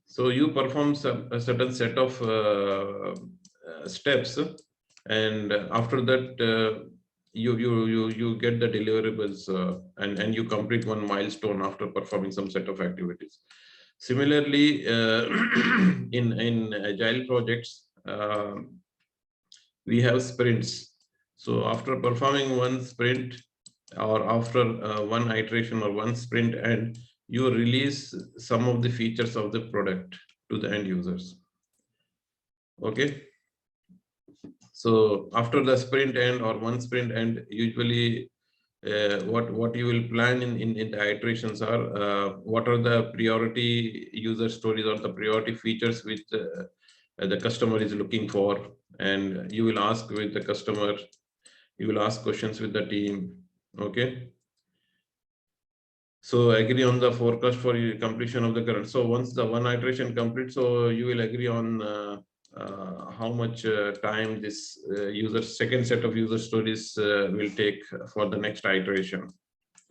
so you perform a certain set of steps, and after that you get the deliverables, and you complete one milestone after performing some set of activities. Similarly, in agile projects, we have sprints. So after performing one sprint, or after one iteration or one sprint, and you release some of the features of the product to the end users. Okay. So after the sprint end or one sprint end, usually what you will plan in the iterations are what are the priority user stories or the priority features which the customer is looking for, and you will ask with the customer, you will ask questions with the team. Okay. So agree on the forecast for completion of the current. So once the one iteration completes, so you will agree on how much time this second set of user stories will take for the next iteration.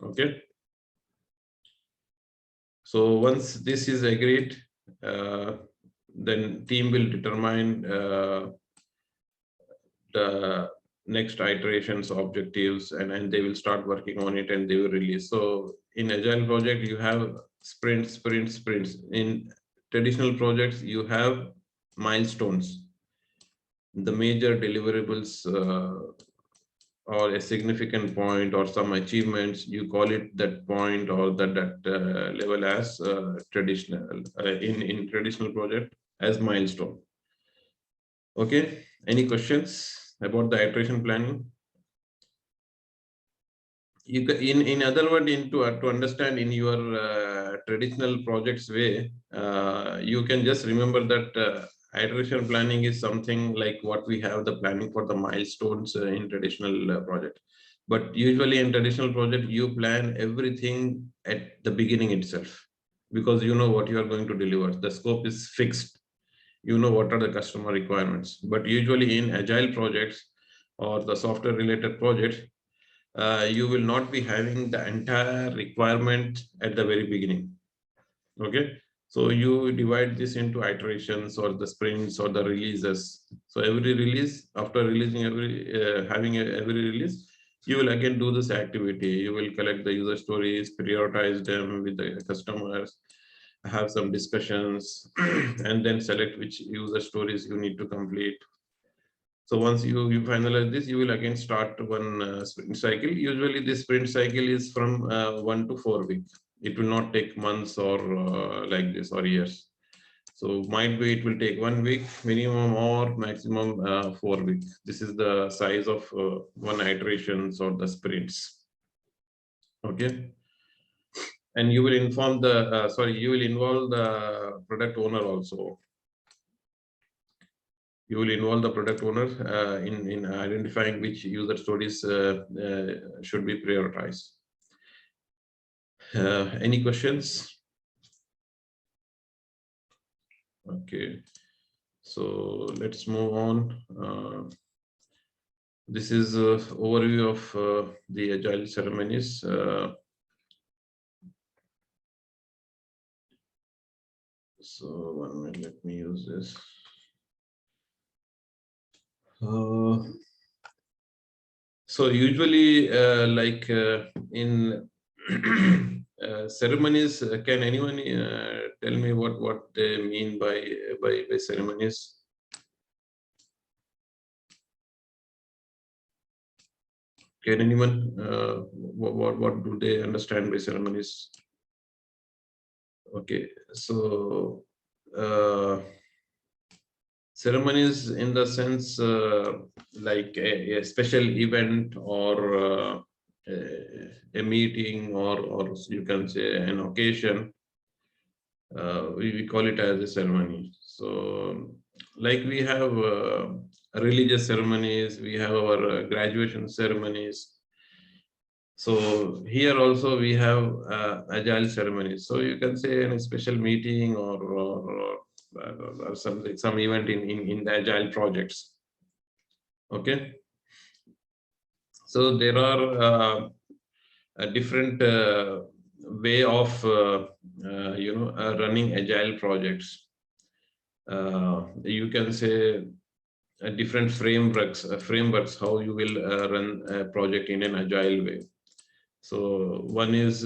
Okay. So once this is agreed, then team will determine the next iterations objectives, and they will start working on it, and they will release. So in agile project you have sprints. In traditional projects you have milestones, the major deliverables, or a significant point or some achievements. You call it that point or that level as traditional in traditional project as milestone. Okay, any questions about the iteration planning? You can, in other words, to understand in your traditional projects way, you can just remember that iteration planning is something like what we have the planning for the milestones in traditional project. But usually in traditional project, you plan everything at the beginning itself, because you know what you are going to deliver. The scope is fixed. You know what are the customer requirements. But usually in agile projects or the software related projects, you will not be having the entire requirement at the very beginning. Okay, so you divide this into iterations or the sprints or the releases. So every release, after releasing every release, you will again do this activity. You will collect the user stories, prioritize them with the customers, have some discussions, and then select which user stories you need to complete. So once you finalize this, you will again start one sprint cycle. Usually this sprint cycle is from 1 to 4 weeks. It will not take months or like this or years. So might be it will take 1 week minimum or maximum 4 weeks. This is the size of one iterations or the sprints. Okay. And you will inform the, you will involve the product owner also. You will involve the product owner in identifying which user stories should be prioritized. Any questions? Okay, so let's move on. This is an overview of the agile ceremonies. So 1 minute, let me use this. So usually like in ceremonies, can anyone tell me what they mean by ceremonies? Can anyone what do they understand by ceremonies? Okay, so ceremonies in the sense like a special event or a meeting or you can say an occasion. We call it as a ceremony. So like we have religious ceremonies, we have our graduation ceremonies. So here also we have agile ceremonies. So you can say in a special meeting or something, some event in the agile projects. Okay. So there are a different way of running agile projects. You can say different frameworks how you will run a project in an agile way. So one is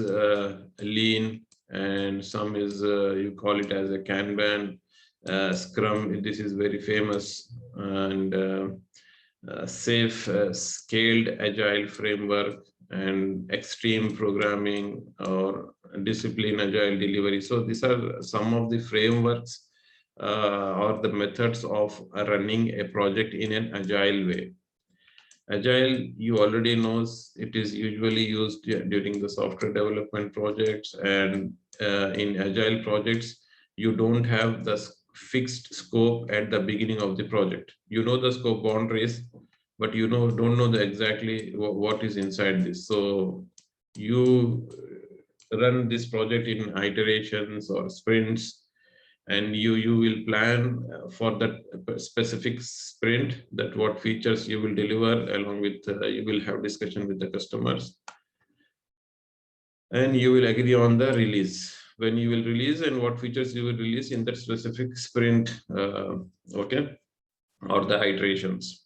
lean, and some is you call it as a Kanban, Scrum. This is very famous, and safe scaled agile framework, and extreme programming or discipline agile delivery. So these are some of the frameworks or the methods of running a project in an agile way. Agile, you already knows, it is usually used during the software development projects, and in agile projects, you don't have the fixed scope at the beginning of the project. You know the scope boundaries, but you don't know exactly what is inside this. So you run this project in iterations or sprints, and you will plan for that specific sprint, that what features you will deliver, along with you will have discussion with the customers, and you will agree on the release, when you will release and what features you will release in that specific sprint, okay, or the iterations.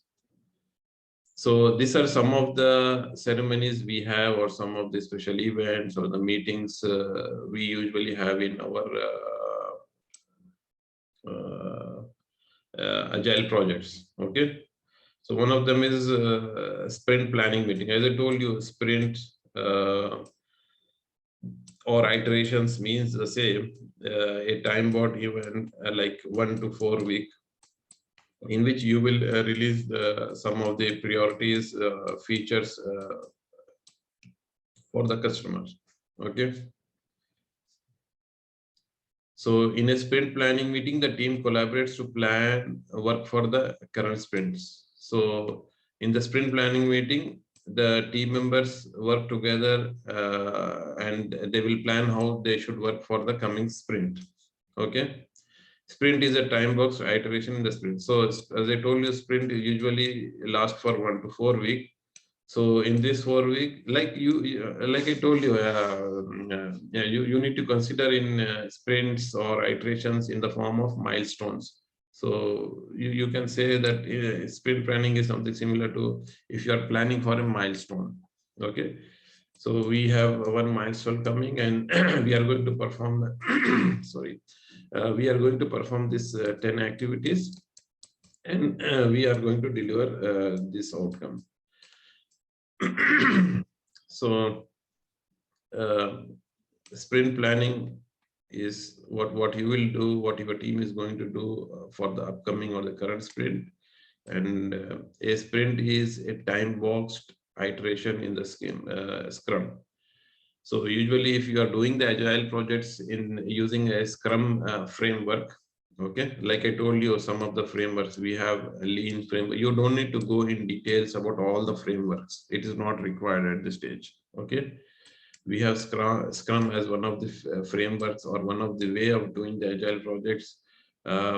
So these are some of the ceremonies we have, or some of the special events or the meetings we usually have in our agile projects. Okay, so one of them is sprint planning meeting. As I told you, sprint or iterations means the same, a time bound event like 1 to 4 week, in which you will release some of the priorities, features for the customers. Okay. So in a sprint planning meeting, the team collaborates to plan work for the current sprints. So in the sprint planning meeting, the team members work together and they will plan how they should work for the coming sprint. Okay. Sprint is a time box iteration in the sprint. So as I told you, sprint usually lasts for 1 to 4 weeks. So in this 4 week, like I told you, you need to consider in sprints or iterations in the form of milestones. So you can say that sprint planning is something similar to if you are planning for a milestone. Okay, so we have one milestone coming, and we are going to perform. Sorry, we are going to perform this 10 activities, and we are going to deliver this outcome. So sprint planning is what you will do, what your team is going to do for the upcoming or the current sprint. And a sprint is a time boxed iteration in the Scrum. So usually if you are doing the agile projects in using a Scrum framework, okay, like I told you, some of the frameworks we have a lean framework. You don't need to go in details about all the frameworks. It is not required at this stage. Okay, we have Scrum as one of the frameworks or one of the way of doing the agile projects.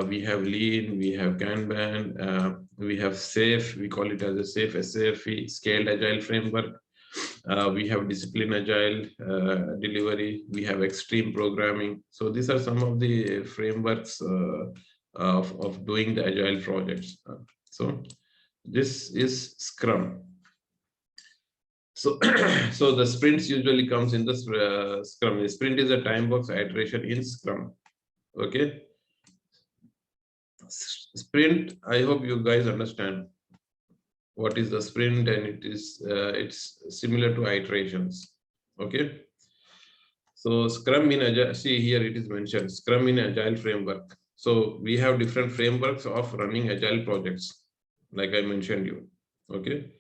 We have lean, we have Kanban, we have SAFe. We call it as a SAFe, scaled agile framework. We have discipline agile delivery, we have extreme programming. So these are some of the frameworks of doing the agile projects. So this is Scrum. So, so the sprints usually comes in the Scrum. The sprint is a time box iteration in Scrum. Okay. Sprint, I hope you guys understand what is the sprint, and it is it's similar to iterations. Okay, so Scrum in agile, see here it is mentioned Scrum in agile framework. So we have different frameworks of running agile projects, like I mentioned you. Okay,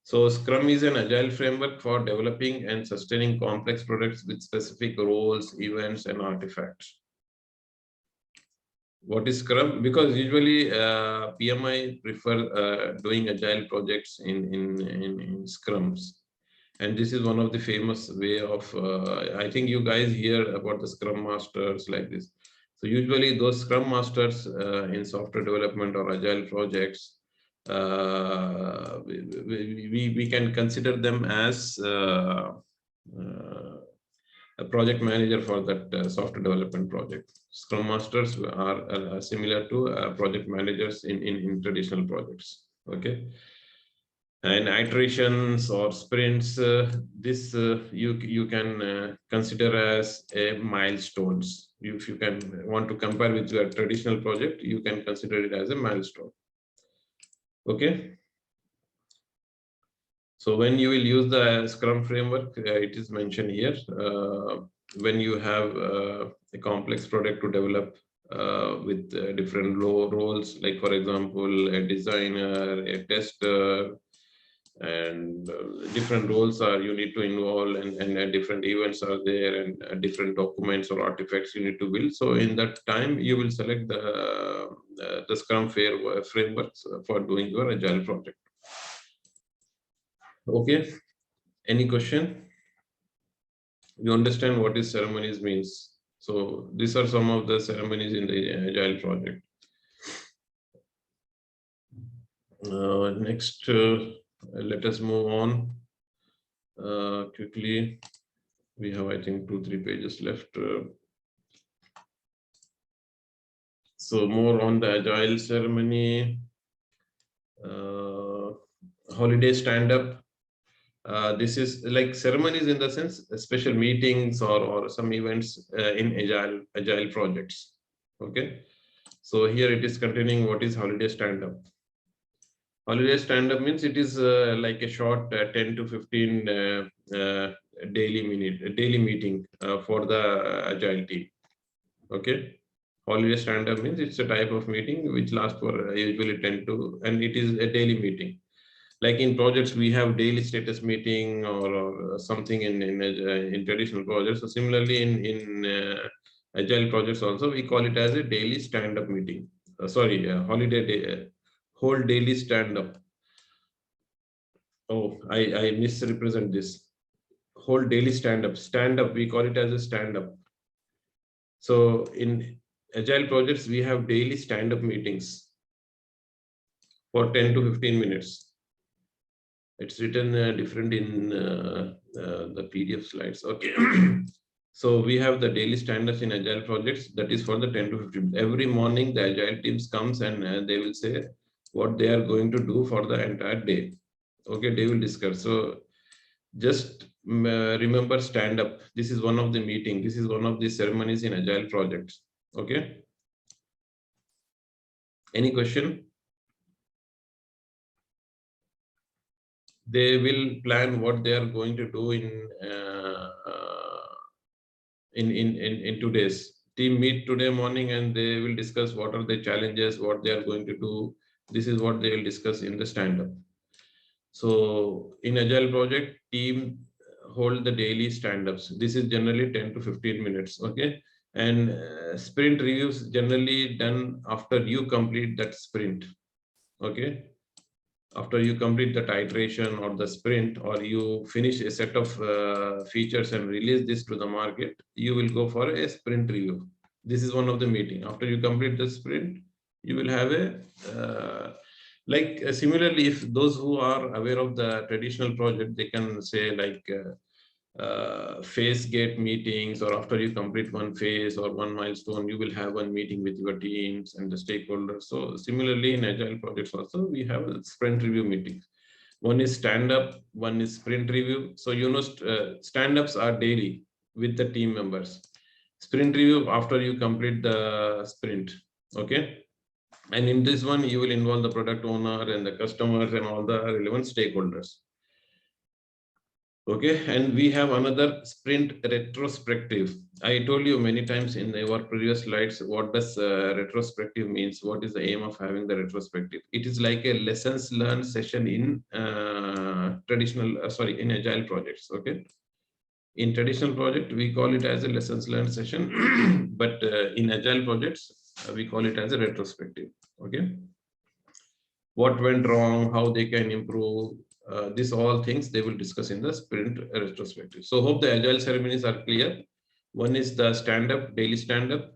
so Scrum is an agile framework for developing and sustaining complex products with specific roles, events, and artifacts. What is Scrum? Because usually PMI prefer doing agile projects in Scrums, and this is one of the famous way of. I think you guys hear about the Scrum Masters like this. So usually those Scrum Masters in software development or agile projects, we can consider them as a project manager for that software development project. Scrum masters are similar to project managers in traditional projects. Okay. And iterations or sprints, this you can consider as a milestones. If you can want to compare with your traditional project, you can consider it as a milestone. Okay. So when you will use the Scrum framework, it is mentioned here. When you have a complex product to develop with different roles, like for example, a designer, a tester, and different roles are you need to involve, and different events are there, and different documents or artifacts you need to build. So in that time, you will select the Scrum frameworks for doing your agile project. Okay. Any question? You understand what is ceremonies means? So these are some of the ceremonies in the agile project. Next, let us move on quickly. We have, I think, 2-3 pages left. So more on the agile ceremony. Holiday stand-up. This is like ceremonies in the sense special meetings or some events in agile projects. Okay. So here it is containing what is holiday stand-up. Holiday stand-up means it is like a short 10 to 15 daily meeting for the agile team. Okay. Holiday stand-up means it's a type of meeting which lasts for usually 10 to, and it is a daily meeting. Like in projects, we have daily status meeting or something in traditional projects. So similarly, in agile projects also, we call it as a daily stand-up meeting. Holiday day, whole daily stand-up. Oh, I misrepresent this. Whole daily stand-up. Stand-up, we call it as a stand-up. So in agile projects, we have daily stand-up meetings for 10 to 15 minutes. It's written different in the PDF slides. Okay. So we have the daily stand-ups in agile projects. That is for the 10 to 15. Every morning, the agile teams comes and they will say what they are going to do for the entire day. Okay, they will discuss. So just remember stand-up. This is one of the meeting. This is one of the ceremonies in agile projects. Okay. Any question? They will plan what they are going to do in 2 days. Team meet today morning and they will discuss what are the challenges, what they are going to do. This is what they will discuss in the stand-up. So in agile project, team hold the daily stand-ups. This is generally 10 to 15 minutes. Okay. And sprint reviews generally done after you complete that sprint. Okay. After you complete that iteration or the sprint, or you finish a set of features and release this to the market, you will go for a sprint review. This is one of the meeting. After you complete the sprint, you will have a similarly, if those who are aware of the traditional project, they can say like phase gate meetings, or after you complete one phase or one milestone, you will have one meeting with your teams and the stakeholders. So similarly in agile projects also, we have sprint review meetings. One is stand-up, one is sprint review. So stand-ups are daily with the team members. Sprint review after you complete the sprint. Okay. And in this one, you will involve the product owner and the customers and all the relevant stakeholders. Okay, and we have another sprint retrospective. I told you many times in our previous slides, what does retrospective means? What is the aim of having the retrospective? It is like a lessons learned session in in agile projects. Okay, in traditional project, we call it as a lessons learned session, but in agile projects, we call it as a retrospective. Okay, what went wrong, how they can improve. These all things they will discuss in the sprint retrospective. So hope the agile ceremonies are clear. One is the stand-up, daily stand-up,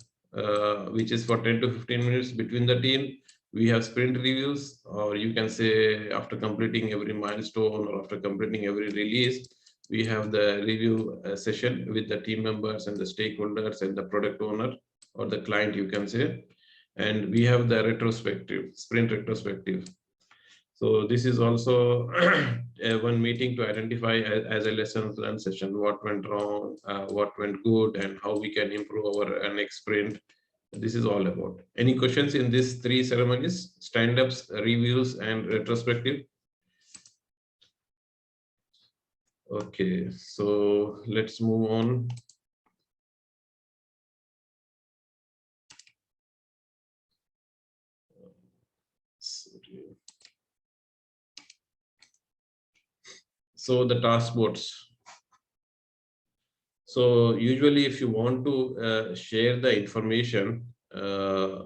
which is for 10 to 15 minutes between the team. We have sprint reviews, or you can say after completing every milestone or after completing every release, we have the review session with the team members and the stakeholders and the product owner or the client, you can say. And we have the retrospective, sprint retrospective. So this is also one meeting to identify as a lessons learned session, what went wrong, what went good, and how we can improve our next sprint. This is all about. Any questions in these three ceremonies: stand-ups, reviews, and retrospective? Okay, so let's move on. So the task boards. So usually if you want to share the information,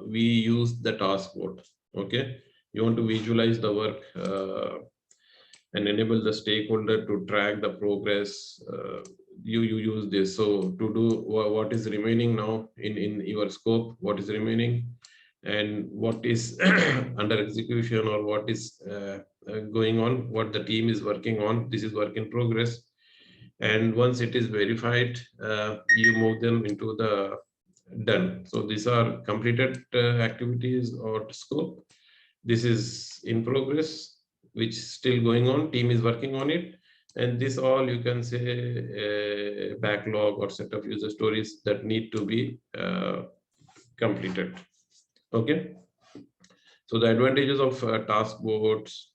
we use the task board. Okay, you want to visualize the work and enable the stakeholder to track the progress. You use this. So to do what is remaining now in your scope, what is remaining, and what is under execution, or what is going on, what the team is working on. This is work in progress. And once it is verified, you move them into the done. So these are completed activities or scope. This is in progress, which is still going on. Team is working on it. And this all, you can say, backlog or set of user stories that need to be completed. Okay. So the advantages of task boards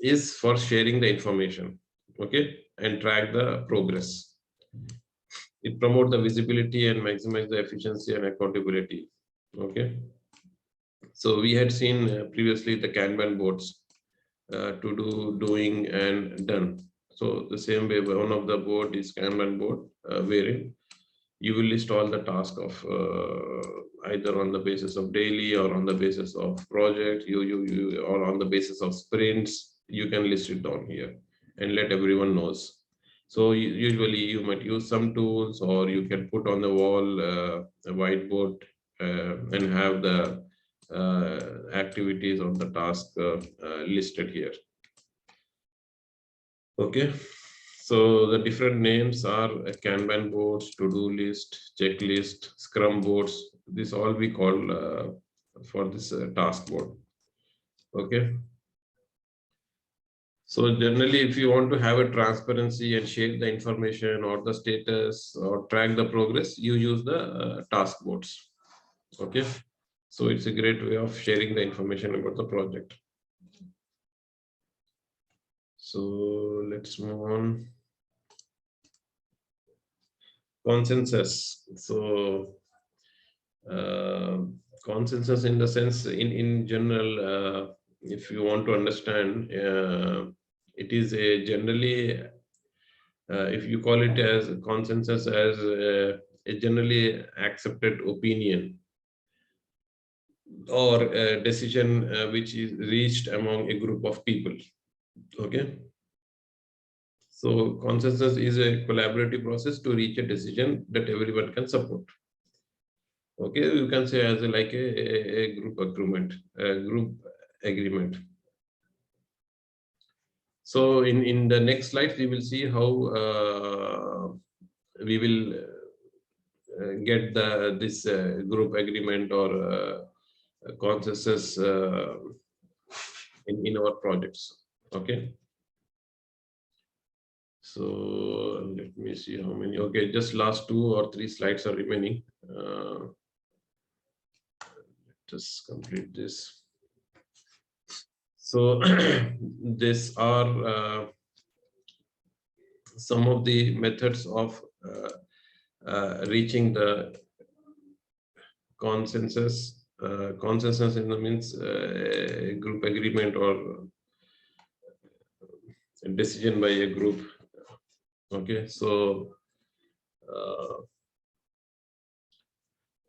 is for sharing the information, okay, and track the progress. It promotes the visibility and maximize the efficiency and accountability. Okay. So we had seen previously the Kanban boards to do, doing, and done. So the same way, one of the board is Kanban board, wherein you will list all the tasks of either on the basis of daily or on the basis of project, or on the basis of sprints. You can list it down here and let everyone knows. So usually you might use some tools, or you can put on the wall a whiteboard and have the activities on the task listed here. Okay. So the different names are Kanban boards, to-do list, checklist, Scrum boards. This all we call for this task board. Okay. So generally, if you want to have a transparency and share the information or the status or track the progress, you use the task boards. Okay. So it's a great way of sharing the information about the project. So let's move on. Consensus. So consensus in the sense, in general, if you want to understand, it is a generally, if you call it as consensus, as a generally accepted opinion or a decision which is reached among a group of people. Okay. So consensus is a collaborative process to reach a decision that everyone can support. Okay, you can say as like a group agreement, So in the next slide, we will see how we will get this group agreement or consensus in our projects. Okay. So let me see how many. Okay, just last 2 or 3 slides are remaining. Just complete this. So these are some of the methods of reaching the consensus. Consensus in the means group agreement or a decision by a group. Okay, so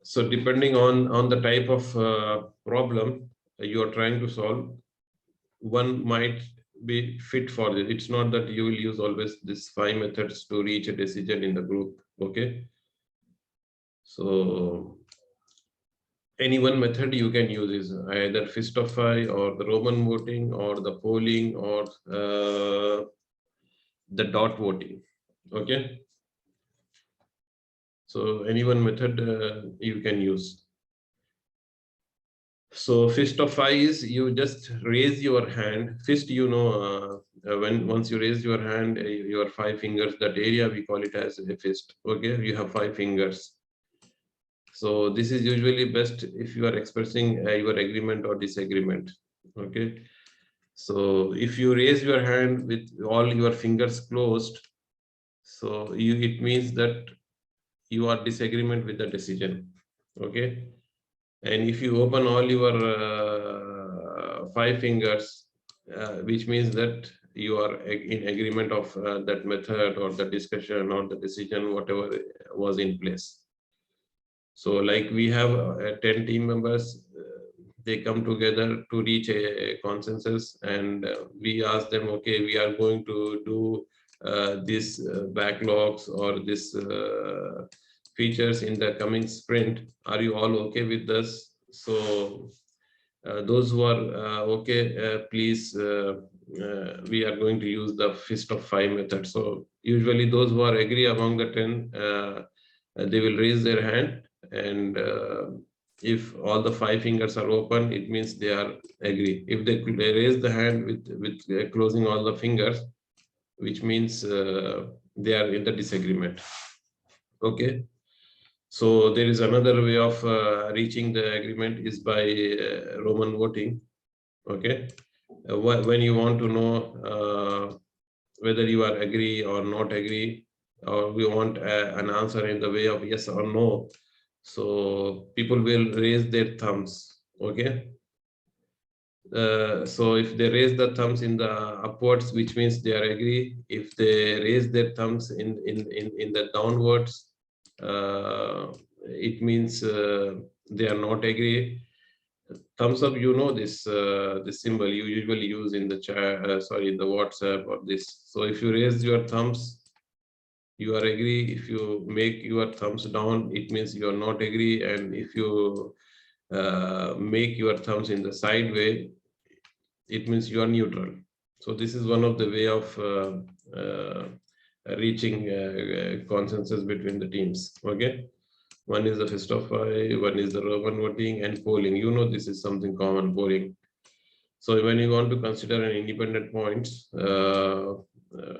so depending on the type of problem you are trying to solve, one might be fit for it. It's not that you will use always these 5 methods to reach a decision in the group. Okay, so any one method you can use is either fist of 5 or the Roman voting or the polling or the dot voting. Okay. So any one method you can use. So fist of five is you just raise your hand. Fist, once you raise your hand, your five fingers, that area we call it as a fist. Okay, you have five fingers. So this is usually best if you are expressing your agreement or disagreement. Okay. So if you raise your hand with all your fingers closed, so it means that you are disagreement with the decision. Okay. And if you open all your five fingers, which means that you are in agreement of that method or the discussion or the decision, whatever was in place. So like we have 10 team members, they come together to reach a consensus, and we ask them, okay, we are going to do this backlogs or this features in the coming sprint. Are you all okay with this? So those who are okay, please, we are going to use the fist of five method. So usually those who are agree among the 10, they will raise their hand, and if all the five fingers are open, it means they are agree. If they raise the hand with closing all the fingers, which means they are in the disagreement. Okay. So there is another way of reaching the agreement is by Roman voting. Okay. When you want to know whether you are agree or not agree, or we want an answer in the way of yes or no, so people will raise their thumbs. Okay. So if they raise the thumbs in the upwards, which means they are agree. If they raise their thumbs in the downwards, it means they are not agree. Thumbs up, this symbol you usually use in the chat, in the WhatsApp or this. So if you raise your thumbs, you are agree. If you make your thumbs down, it means you are not agree. And if you make your thumbs in the side way, it means you are neutral. So this is one of the way of reaching consensus between the teams. Okay. One is the fist of five, one is the Roman voting, and polling. This is something common, polling. So when you want to consider an independent points,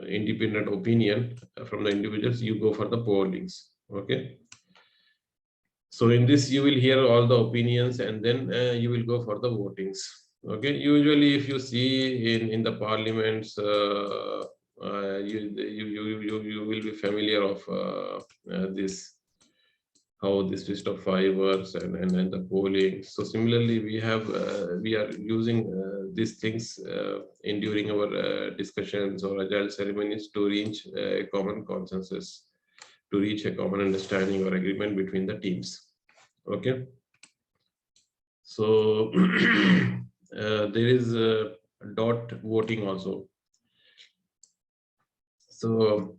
independent opinion from the individuals, you go for the pollings. Okay. So in this, you will hear all the opinions, and then you will go for the votings. Okay. Usually, if you see in the parliaments, you will be familiar of this, how this list of five works and the polling. So similarly, we are using these things in during our discussions or agile ceremonies to reach a common consensus, to reach a common understanding or agreement between the teams. Okay. So there is dot voting also. So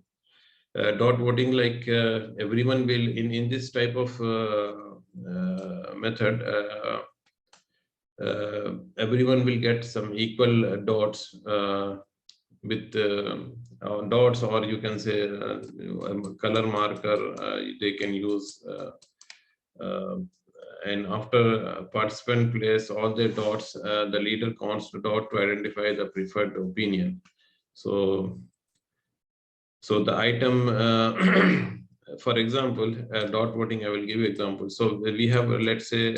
dot voting, like everyone will in this type of method, everyone will get some equal dots with dots, or you can say color marker they can use. And after participant place all their dots, the leader counts the dot to identify the preferred opinion. So the item, for example, dot voting, I will give you example. So we have, let's say,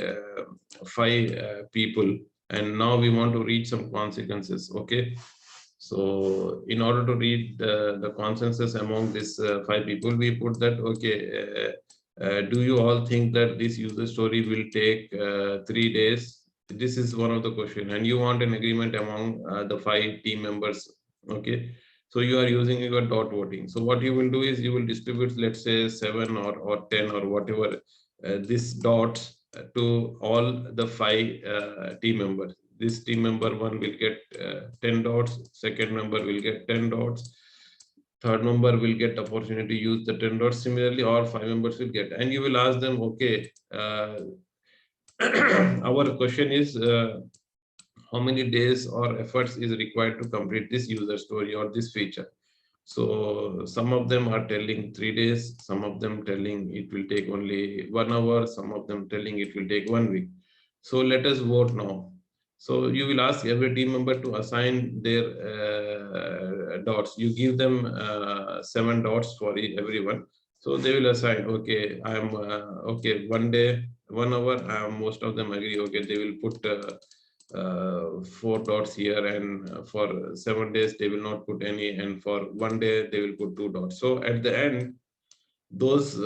five people, and now we want to reach some consequences. Okay. So in order to reach the consensus among these five people, we put that, okay, do you all think that this user story will take 3 days? This is one of the question, and you want an agreement among the five team members. Okay. So you are using your dot voting. So what you will do is you will distribute, let's say 7 or 10 or whatever this dots to all the five team members. This team member one will get 10 dots, second member will get 10 dots, third member will get opportunity to use the 10 dots. Similarly, all five members will get, and you will ask them, okay, our question is, how many days or efforts is required to complete this user story or this feature? So some of them are telling 3 days, some of them telling it will take only 1 hour, some of them telling it will take 1 week. So let us vote now. So you will ask every team member to assign their dots. You give them 7 dots for everyone. So they will assign, okay, I am okay, 1 day, 1 hour, most of them agree, okay, they will put 4 dots here, and for 7 days they will not put any, and for 1 day they will put 2 dots. So at the end, those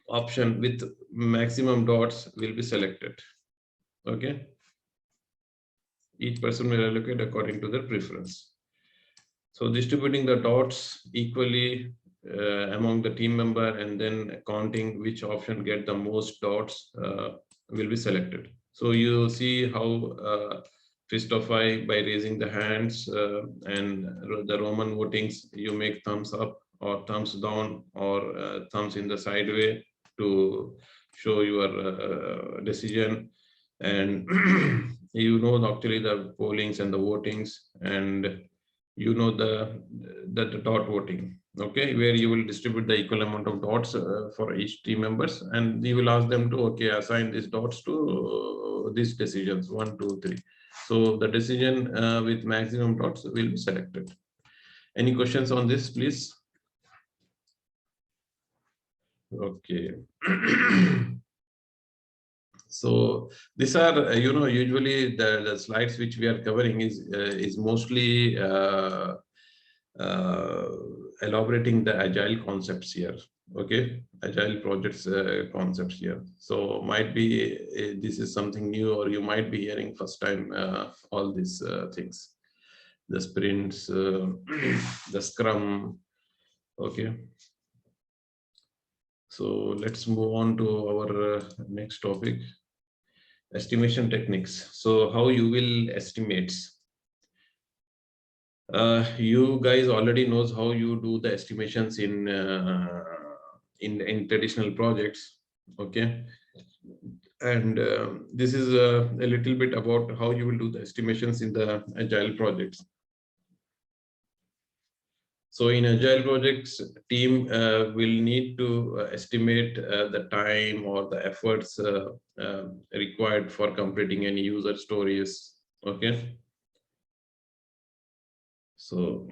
option with maximum dots will be selected. Okay, each person will allocate according to their preference. So distributing the dots equally among the team member, and then counting which option get the most dots will be selected. So you see how fist of eye by raising the hands, and the Roman votings, you make thumbs up or thumbs down or thumbs in the side way to show your decision. And you know actually the pollings and the votings, and you know the dot voting, okay, where you will distribute the equal amount of dots for each team members, and you will ask them to, okay, assign these dots to these decisions 1, 2, 3. So the decision with maximum dots will be selected. Any questions on this, please? Okay. So these are, usually the slides which we are covering is mostly elaborating the agile concepts here. Okay, agile projects concepts here. So might be this is something new, or you might be hearing first time all these things, the sprints, the scrum. Okay, so let's move on to our next topic, estimation techniques. So how you will estimate. You guys already knows how you do the estimations in traditional projects, okay, and this is a little bit about how you will do the estimations in the agile projects. So in agile projects, team will need to estimate the time or the efforts required for completing any user stories, okay. So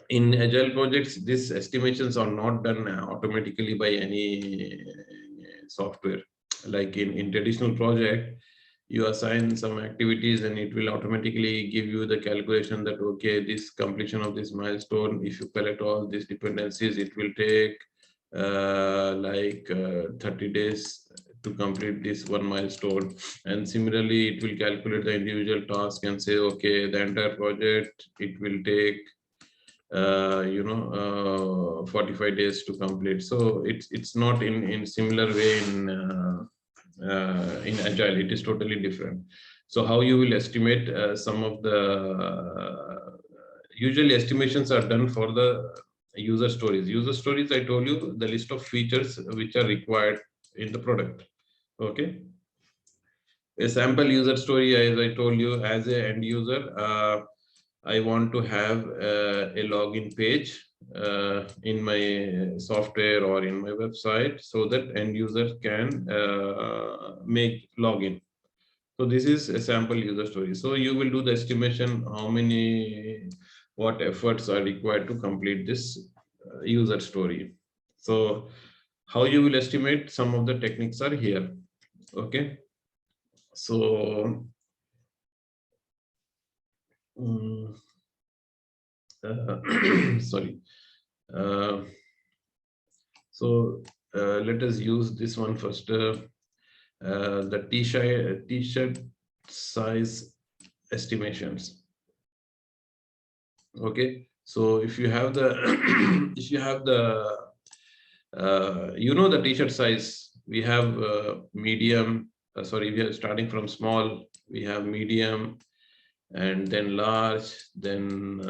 in agile projects, these estimations are not done automatically by any software. Like in traditional project, you assign some activities and it will automatically give you the calculation that, okay, this completion of this milestone, if you collect all these dependencies, it will take 30 days to complete this one milestone. And similarly, it will calculate the individual task and say, okay, the entire project, it will take 45 days to complete. So it's not in similar way in agile. It is totally different. So how you will estimate some of the usually estimations are done for the user stories. User stories, I told you, the list of features which are required in the product. Okay, a sample user story, as I told you, as a end user, I want to have a login page in my software or in my website, so that end user can make login. So this is a sample user story. So you will do the estimation what efforts are required to complete this user story. So how you will estimate, some of the techniques are here. Okay, so sorry. So let us use this one first. The t-shirt size estimations. Okay, so if you have the if you have the the t-shirt size, we have medium. Sorry, we are starting from small. We have medium, and then large, then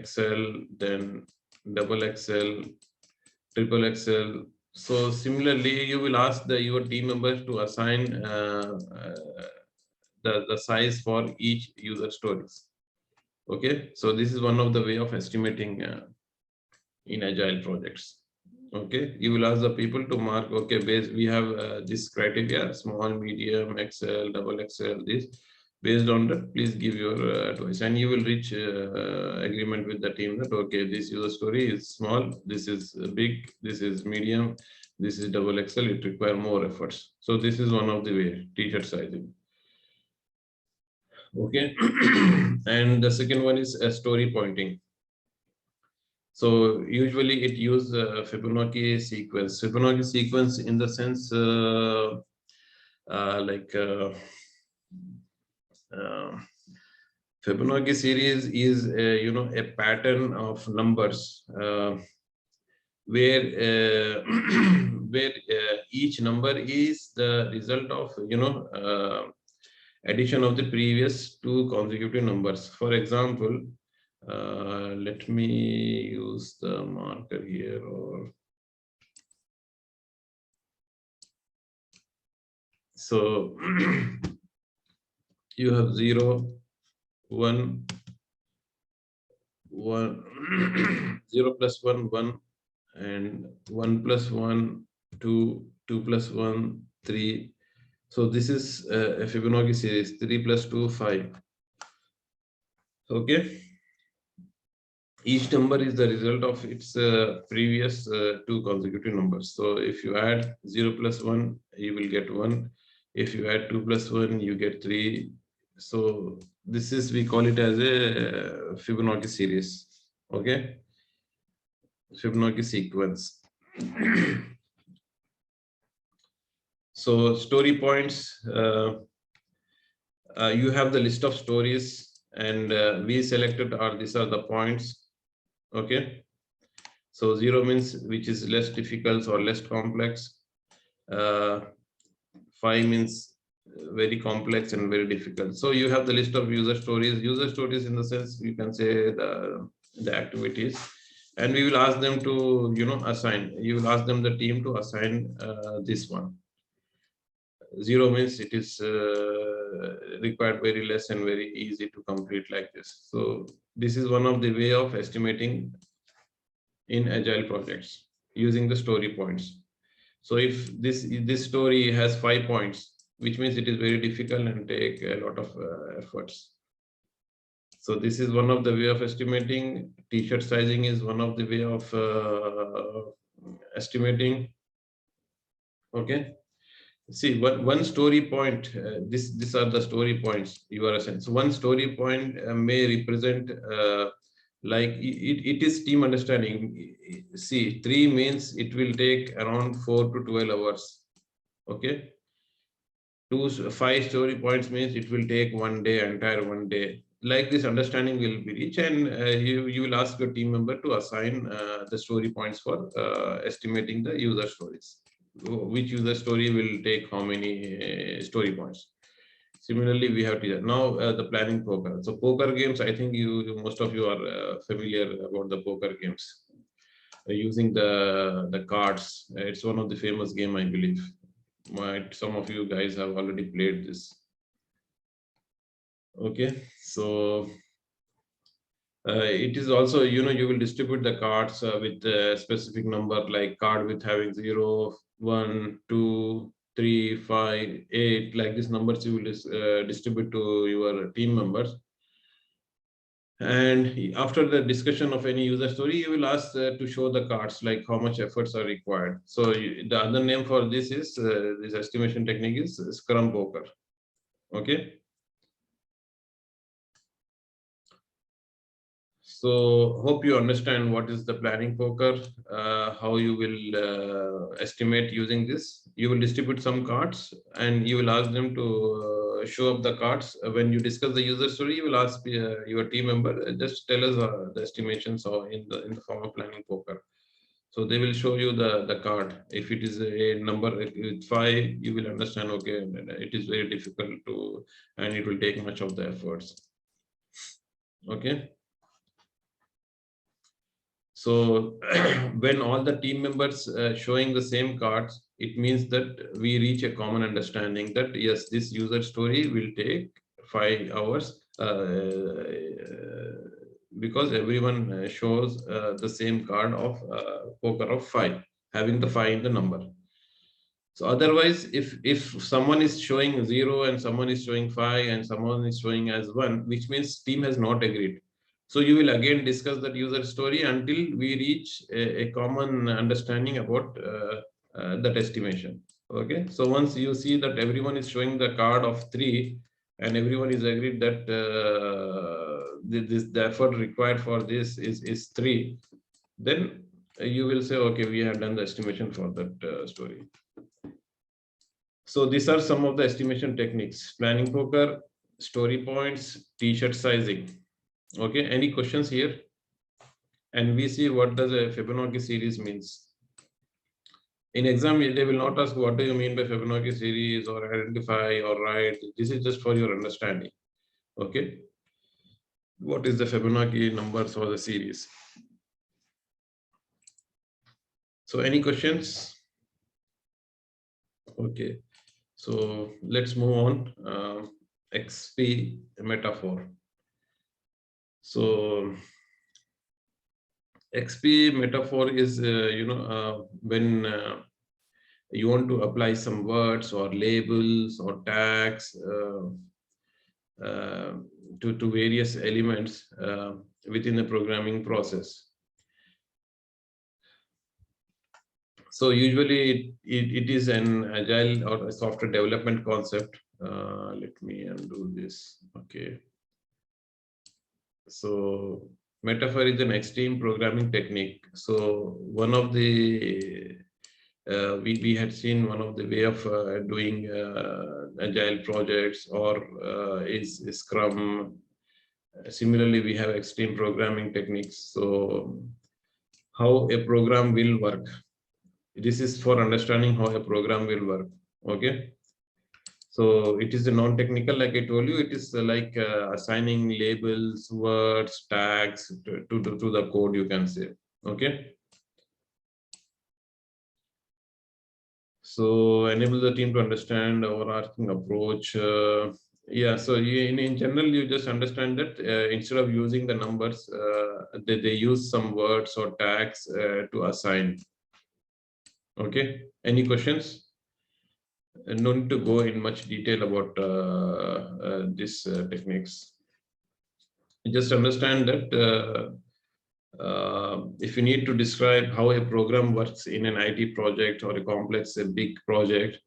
XL, then double XL, triple XL. So similarly, you will ask your team members to assign the size for each user stories. Okay, so this is one of the way of estimating in agile projects. Okay, you will ask the people to mark, okay, base, we have this criteria, small, medium, XL, double XL, this. Based on that, please give your advice, and you will reach agreement with the team that, okay, this user story is small, this is big, this is medium, this is double XL, it requires more efforts. So this is one of the way, t-shirt sizing. Okay, and the second one is story pointing. So usually it uses Fibonacci sequence. Fibonacci sequence in the sense Fibonacci series is a pattern of numbers where where each number is the result of addition of the previous two consecutive numbers. For example, let me use the marker here, or so you have 0, 1, 1, 0 plus 1, 1, and 1 plus 1, 2, 2 plus 1, 3. So this is a Fibonacci series, 3 plus 2, 5. Okay. Each number is the result of its previous two consecutive numbers. So if you add 0 plus 1, you will get 1. If you add 2 plus 1, you get 3. So this is, we call it as a Fibonacci series. Okay. Fibonacci sequence. So story points, you have the list of stories, and we selected these are the points. Okay, so 0 means which is less difficult or less complex. 5 means very complex and very difficult. So you have the list of user stories. User stories in the sense you can say the activities, and we will ask them to assign. You will ask them, the team, to assign this one. 0 means it is required very less and very easy to complete like this. So this is one of the way of estimating in agile projects using the story points. So if this story has 5 points, which means it is very difficult and take a lot of efforts. So this is one of the way of estimating. T-shirt sizing is one of the way of estimating. Okay. See, one story point, these are the story points you are assigned. So one story point may represent like it is team understanding. See, 3 means it will take around 4 to 12 hours. Okay. 5 story points means it will take 1 day, entire 1 day. Like this understanding will be reached, and you will ask your team member to assign the story points for estimating the user stories. Which user story will take how many story points. Similarly, we have to now the planning poker. So poker games, I think most of you are familiar about the poker games using the cards. It's one of the famous game, I believe. Some of you guys have already played this. Okay, so it is also, you will distribute the cards with a specific number, like card with having 0, 1, 2, 3, 5, 8, like these numbers you will distribute to your team members. And after the discussion of any user story, you will ask to show the cards, like how much efforts are required. So the other name for this is this estimation technique is Scrum Poker. Okay. So hope you understand what is the planning poker, how you will estimate using this. You will distribute some cards and you will ask them to show up the cards. When you discuss the user story, you will ask your team member, just tell us the estimations or in the form of planning poker. So they will show you the card. If it is a number with 5, you will understand, okay, it is very difficult to, and it will take much of the efforts. Okay. So when all the team members showing the same cards, it means that we reach a common understanding that yes, this user story will take 5 hours. because everyone shows the same card of poker of 5, having the 5 in the number. So otherwise, if someone is showing 0 and someone is showing 5 and someone is showing as 1, which means team has not agreed. So you will again discuss that user story until we reach a common understanding about that estimation. Okay, so once you see that everyone is showing the card of 3 and everyone is agreed that the effort required for this is 3, then you will say, okay, we have done the estimation for that story. So these are some of the estimation techniques: planning poker, story points, t-shirt sizing. Okay, any questions here? And we see what does a Fibonacci series means. In exam, they will not ask what do you mean by Fibonacci series or identify or write. This is just for your understanding. Okay, what is the Fibonacci numbers or the series? So any questions? Okay, so let's move on. XP metaphor. So XP metaphor is, when you want to apply some words or labels or tags to various elements within the programming process. So usually it is an agile or a software development concept. Let me undo this. Okay. So metaphor is an extreme programming technique. So one of the we had seen one of the way of doing agile projects or is Scrum. Similarly, we have extreme programming techniques. So how a program will work. This is for understanding how a program will work. Okay. So it is a non-technical, like I told you, it is like assigning labels, words, tags to the code, you can say. Okay. So enable the team to understand overarching approach. Yeah, so in general, you just understand that instead of using the numbers, they use some words or tags to assign. Okay, any questions? No need to go in much detail about these techniques. Just understand that if you need to describe how a program works in an IT project or a complex, a big project,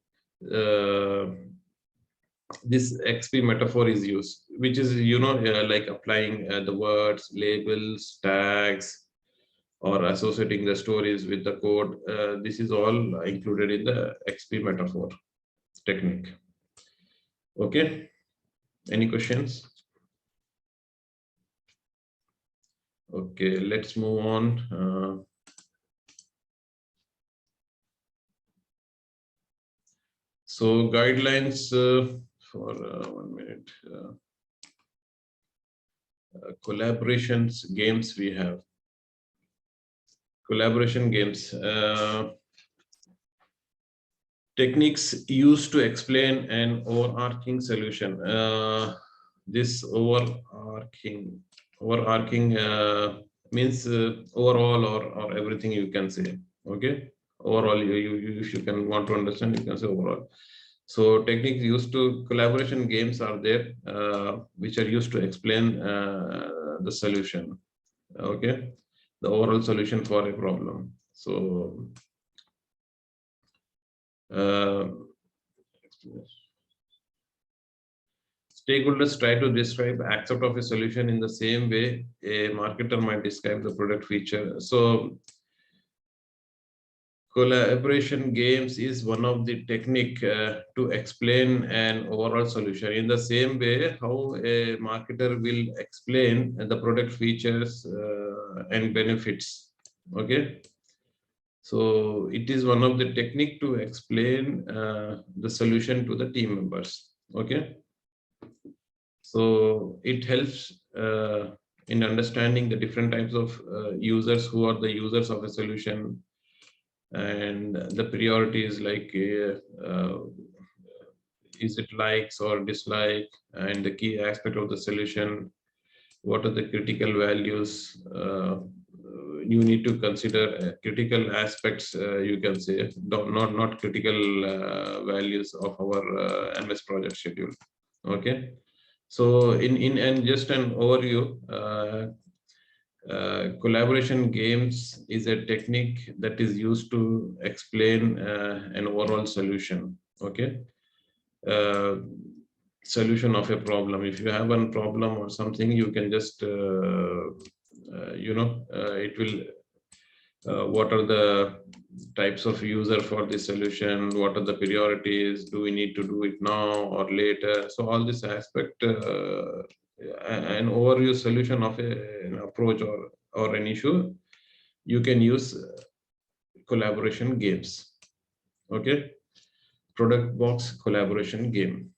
this XP metaphor is used, which is, like applying the words, labels, tags, or associating the stories with the code. This is all included in the XP metaphor technique. Okay, any questions? Okay, let's move on. So guidelines for 1 minute. Collaborations games we have. Collaboration games. Techniques used to explain an overarching solution. This overarching means overall or everything, you can say. Okay, overall, if you can want to understand, you can say overall. So techniques used to collaboration games are there, which are used to explain the solution. Okay, the overall solution for a problem. So stakeholders try to describe aspect of a solution in the same way a marketer might describe the product feature. So collaboration games is one of the technique to explain an overall solution in the same way how a marketer will explain the product features and benefits. Okay. So it is one of the technique to explain the solution to the team members. Okay. So it helps in understanding the different types of users who are the users of a solution, and the priorities like is it likes or dislike, and the key aspect of the solution, what are the critical values. You need to consider critical aspects, you can say, not critical values of our MS project schedule. Okay, so in and just an overview, collaboration games is a technique that is used to explain an overall solution. Okay, uh, solution of a problem. If you have a problem or something, you can just it will what are the types of user for the solution, what are the priorities, do we need to do it now or later. So all this aspect, an overview solution of an approach or an issue, you can use collaboration games. Okay, product box collaboration game.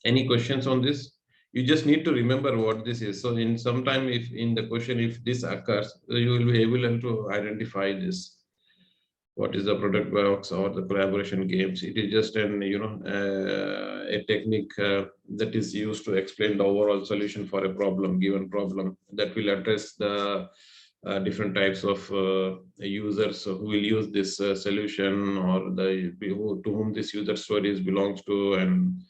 Any questions on this? You just need to remember what this is. So in some time, if in the question, if this occurs, you will be able to identify this. What is the product box or the collaboration games? It is just an a technique that is used to explain the overall solution for a problem, given problem, that will address the different types of users who will use this solution, or to whom this user stories belongs to, and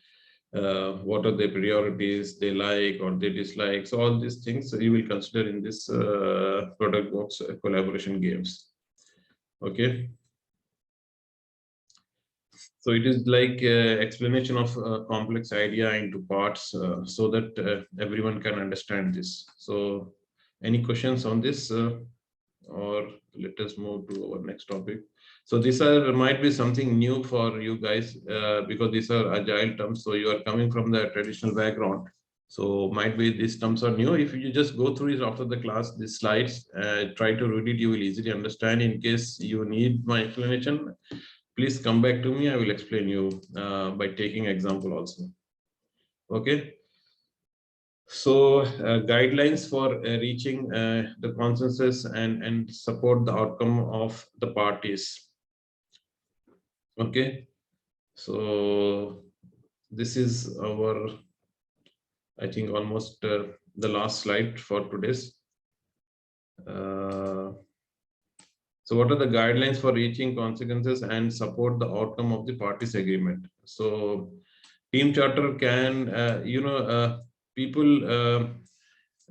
what are the priorities they like or they dislike. So all these things you will consider in this product box collaboration games. Okay, so it is like explanation of a complex idea into parts so that everyone can understand this. So any questions on this, or let us move to our next topic. So these are might be something new for you guys because these are agile terms. So you are coming from the traditional background. So might be these terms are new. If you just go through it after the class, these slides, try to read it, you will easily understand. In case you need my explanation, please come back to me. I will explain you by taking example also. Okay. So guidelines for reaching the consensus and support the outcome of the parties. Okay. So this is our, I think, almost the last slide for today's. So what are the guidelines for reaching consequences and support the outcome of the parties agreement? So team charter can, people,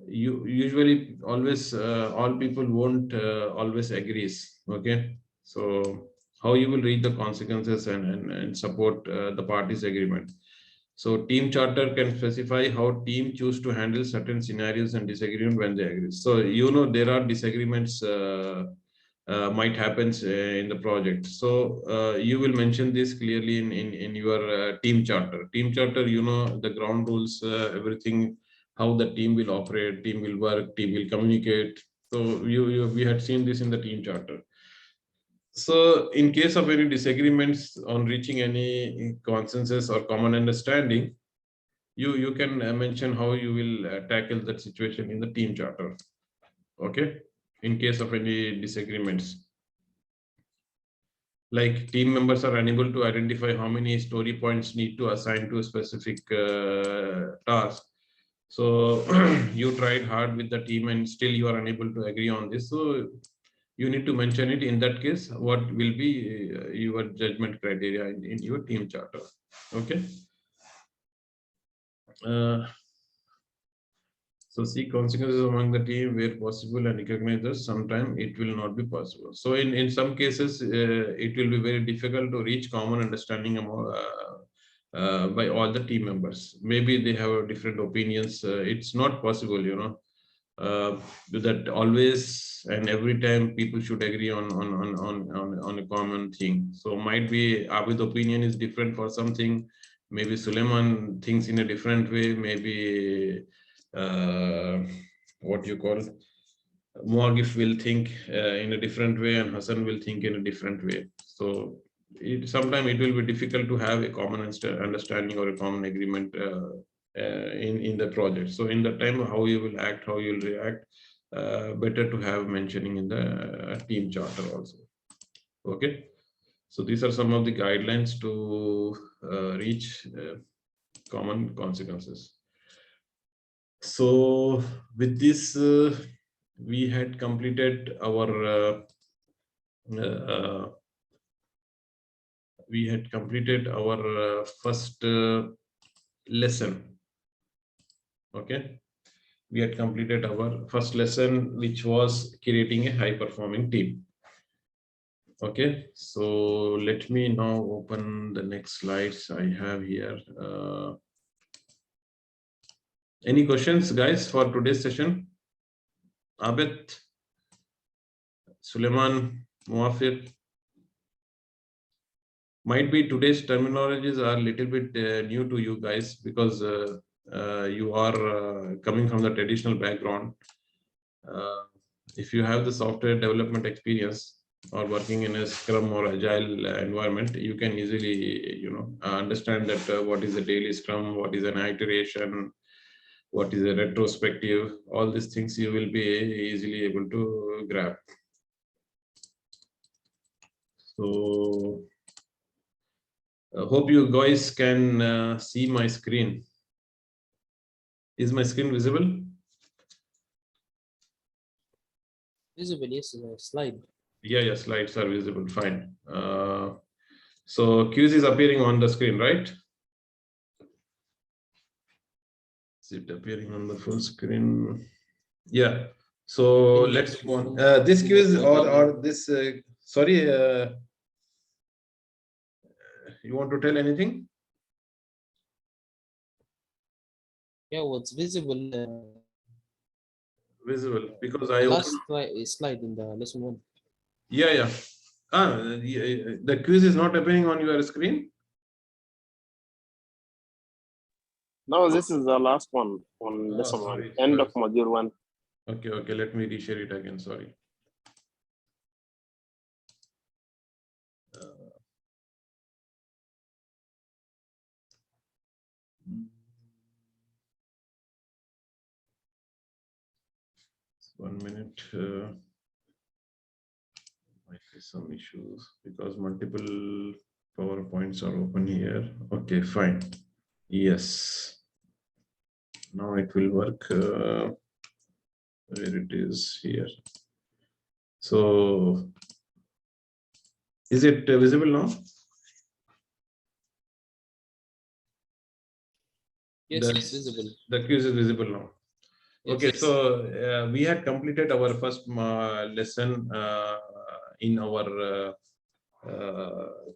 you usually always, all people won't always agrees. Okay. So how you will reach the consequences and support the parties agreement. So team charter can specify how team choose to handle certain scenarios and disagreement when they agree. So, there are disagreements might happen in the project. So you will mention this clearly in your team charter. Team charter, the ground rules, everything, how the team will operate, team will work, team will communicate. So we had seen this in the team charter. So in case of any disagreements on reaching any consensus or common understanding, you can mention how you will tackle that situation in the team charter. Okay, in case of any disagreements, like team members are unable to identify how many story points need to assign to a specific task. So you tried hard with the team and still you are unable to agree on this. So you need to mention it. In that case, what will be your judgment criteria in your team charter. Okay. So see consequences among the team where possible and recognize that sometimes it will not be possible. So in some cases, it will be very difficult to reach common understanding among, by all the team members. Maybe they have different opinions. It's not possible, that always and every time people should agree on a common thing. So might be Abid's opinion is different for something. Maybe Suleiman thinks in a different way. Maybe what you call Morgif will think in a different way, and Hassan will think in a different way. So sometimes it will be difficult to have a common understanding or a common agreement in the project. So in the time, how you will act, how you will react, better to have mentioning in the team charter also. Okay. So these are some of the guidelines to reach common consequences. So with this, we had completed our first lesson. Okay, we had completed our first lesson, which was creating a high performing team. Okay, so let me now open the next slides I have here. Any questions, guys, for today's session? Abed, Suleiman, Muafir. Might be today's terminologies are a little bit new to you guys, because you are coming from the traditional background. If you have the software development experience or working in a Scrum or Agile environment, you can easily, understand that what is a daily Scrum, what is an iteration, what is a retrospective. All these things you will be easily able to grab. So hope you guys can see my screen. Is my screen visible? Visible, yes, slide. Yeah, slides are visible. Fine. So Qs is appearing on the screen, right? Is it appearing on the full screen? Yeah. So let's go on. This quiz or this. Sorry, you want to tell anything? Yeah, what's visible? Visible, because I last opened... slide in the lesson 1. Yeah. The quiz is not appearing on your screen. No, this is the last one on lesson 1, end of module 1. Okay. Let me reshare it again. Sorry. One minute. Might be some issues because multiple PowerPoints are open here. Okay, fine. Yes. Now it will work. Where it is here. So, is it visible now? Yes, it's visible. The quiz is visible now. Yes. Okay, so we had completed our first lesson in our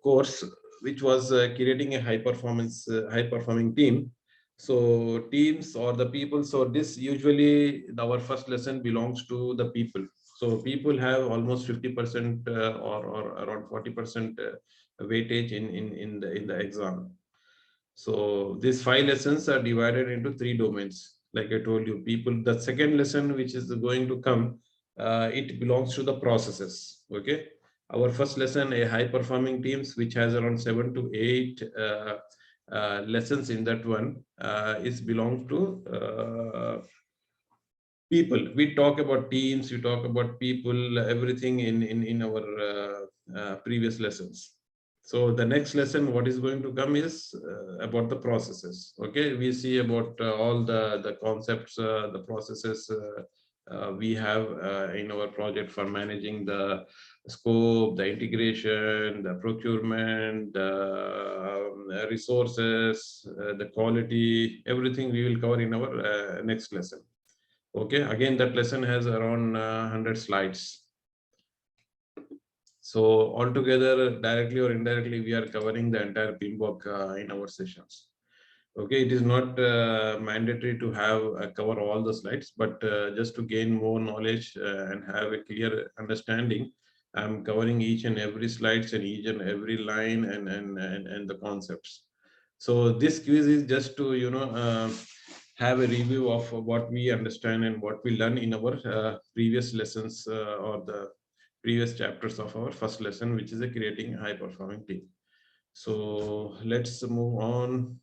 course, which was creating a high performing team. So teams or the people. So this usually our first lesson belongs to the people. So people have almost 50% or around 40% weightage in the exam. So these 5 lessons are divided into 3 domains. Like I told you, people. The second lesson, which is going to come, it belongs to the processes. Okay. Our first lesson, a high performing teams, which has around 7 to 8 lessons in that one, is belong to people. We talk about teams, we talk about people, everything in our previous lessons. So the next lesson, what is going to come is about the processes. Okay, we see about all the concepts, the processes we have in our project for managing the scope, the integration, the procurement, the resources, the quality, everything we will cover in our next lesson. Okay, again, that lesson has around 100 slides. So altogether, directly or indirectly, we are covering the entire PMBOK in our sessions. Okay, it is not mandatory to have cover all the slides, but just to gain more knowledge and have a clear understanding, I'm covering each and every slides and each and every line and the concepts. So this quiz is just to have a review of what we understand and what we learn in our previous lessons or the previous chapters of our first lesson, which is a creating high performing team. So let's move on.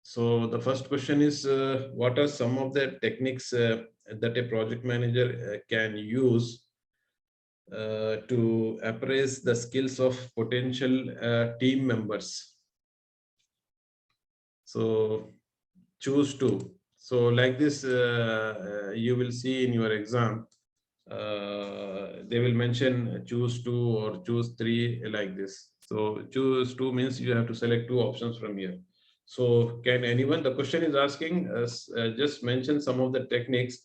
So the first question is, what are some of the techniques that a project manager can use to appraise the skills of potential team members? So choose two. So like this, you will see in your exam, they will mention choose two or choose three like this. So choose two means you have to select two options from here. So can anyone, the question is asking us, just mention some of the techniques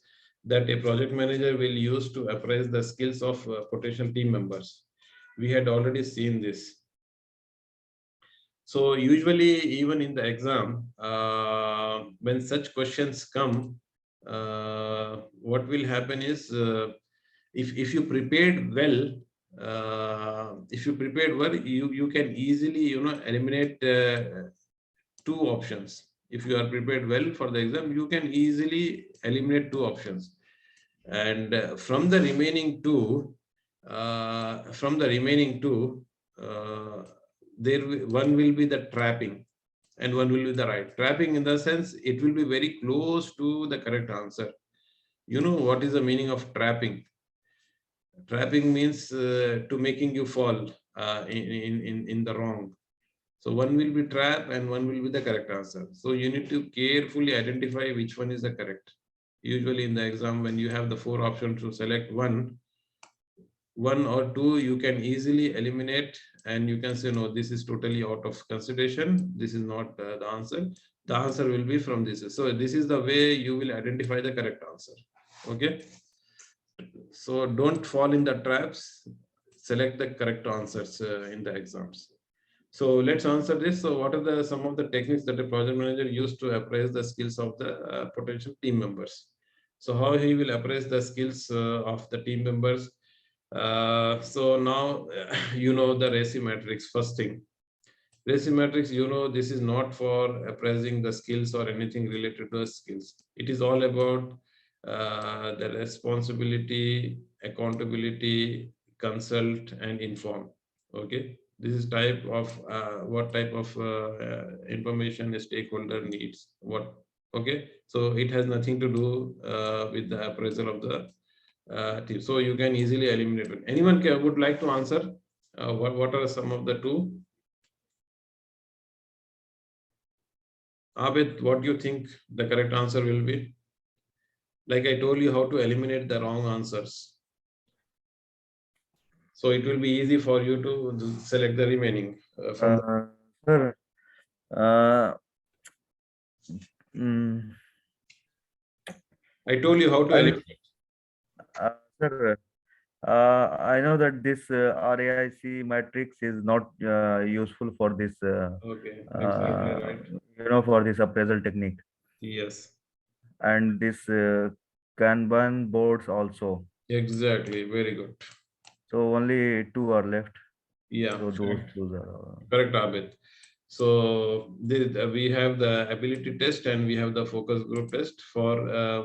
that a project manager will use to appraise the skills of potential team members. We had already seen this. So usually even in the exam, when such questions come, what will happen is, if you prepared well, you can easily eliminate two options. If you are prepared well for the exam, you can easily eliminate two options, and from the remaining two, uh, one will be the trapping and one will be the right. Trapping in the sense it will be very close to the correct answer. You know what is the meaning of trapping? Trapping means to making you fall in the wrong. So one will be trap and one will be the correct answer. So you need to carefully identify which one is the correct. Usually in the exam, when you have the four options to select one or two, you can easily eliminate and you can say, no, this is totally out of consideration. This is not the answer. The answer will be from this. So this is the way you will identify the correct answer. Okay. So don't fall in the traps. Select the correct answers in the exams. So let's answer this. So what are some of the techniques that a project manager used to appraise the skills of the potential team members? So how he will appraise the skills of the team members? So now you know the RACI matrix. First thing, RACI matrix, this is not for appraising the skills or anything related to the skills. It is all about the responsibility, accountability, consult, and inform. Okay, this is type of what type of information a stakeholder needs. What? Okay, so it has nothing to do with the appraisal of the team. So you can easily eliminate it. Anyone would like to answer? What are some of the two? Abid, what do you think the correct answer will be? Like I told you how to eliminate the wrong answers. So it will be easy for you to select the remaining from Sir, mm, I told you how to eliminate. sir, I know that this RAIC matrix is not useful for this, Okay, exactly right. for this appraisal technique, Yes, and this Kanban boards also. exactly. Very good. So only two are left. Yeah, So those are. correct, Abid. So we have the ability test and we have the focus group test for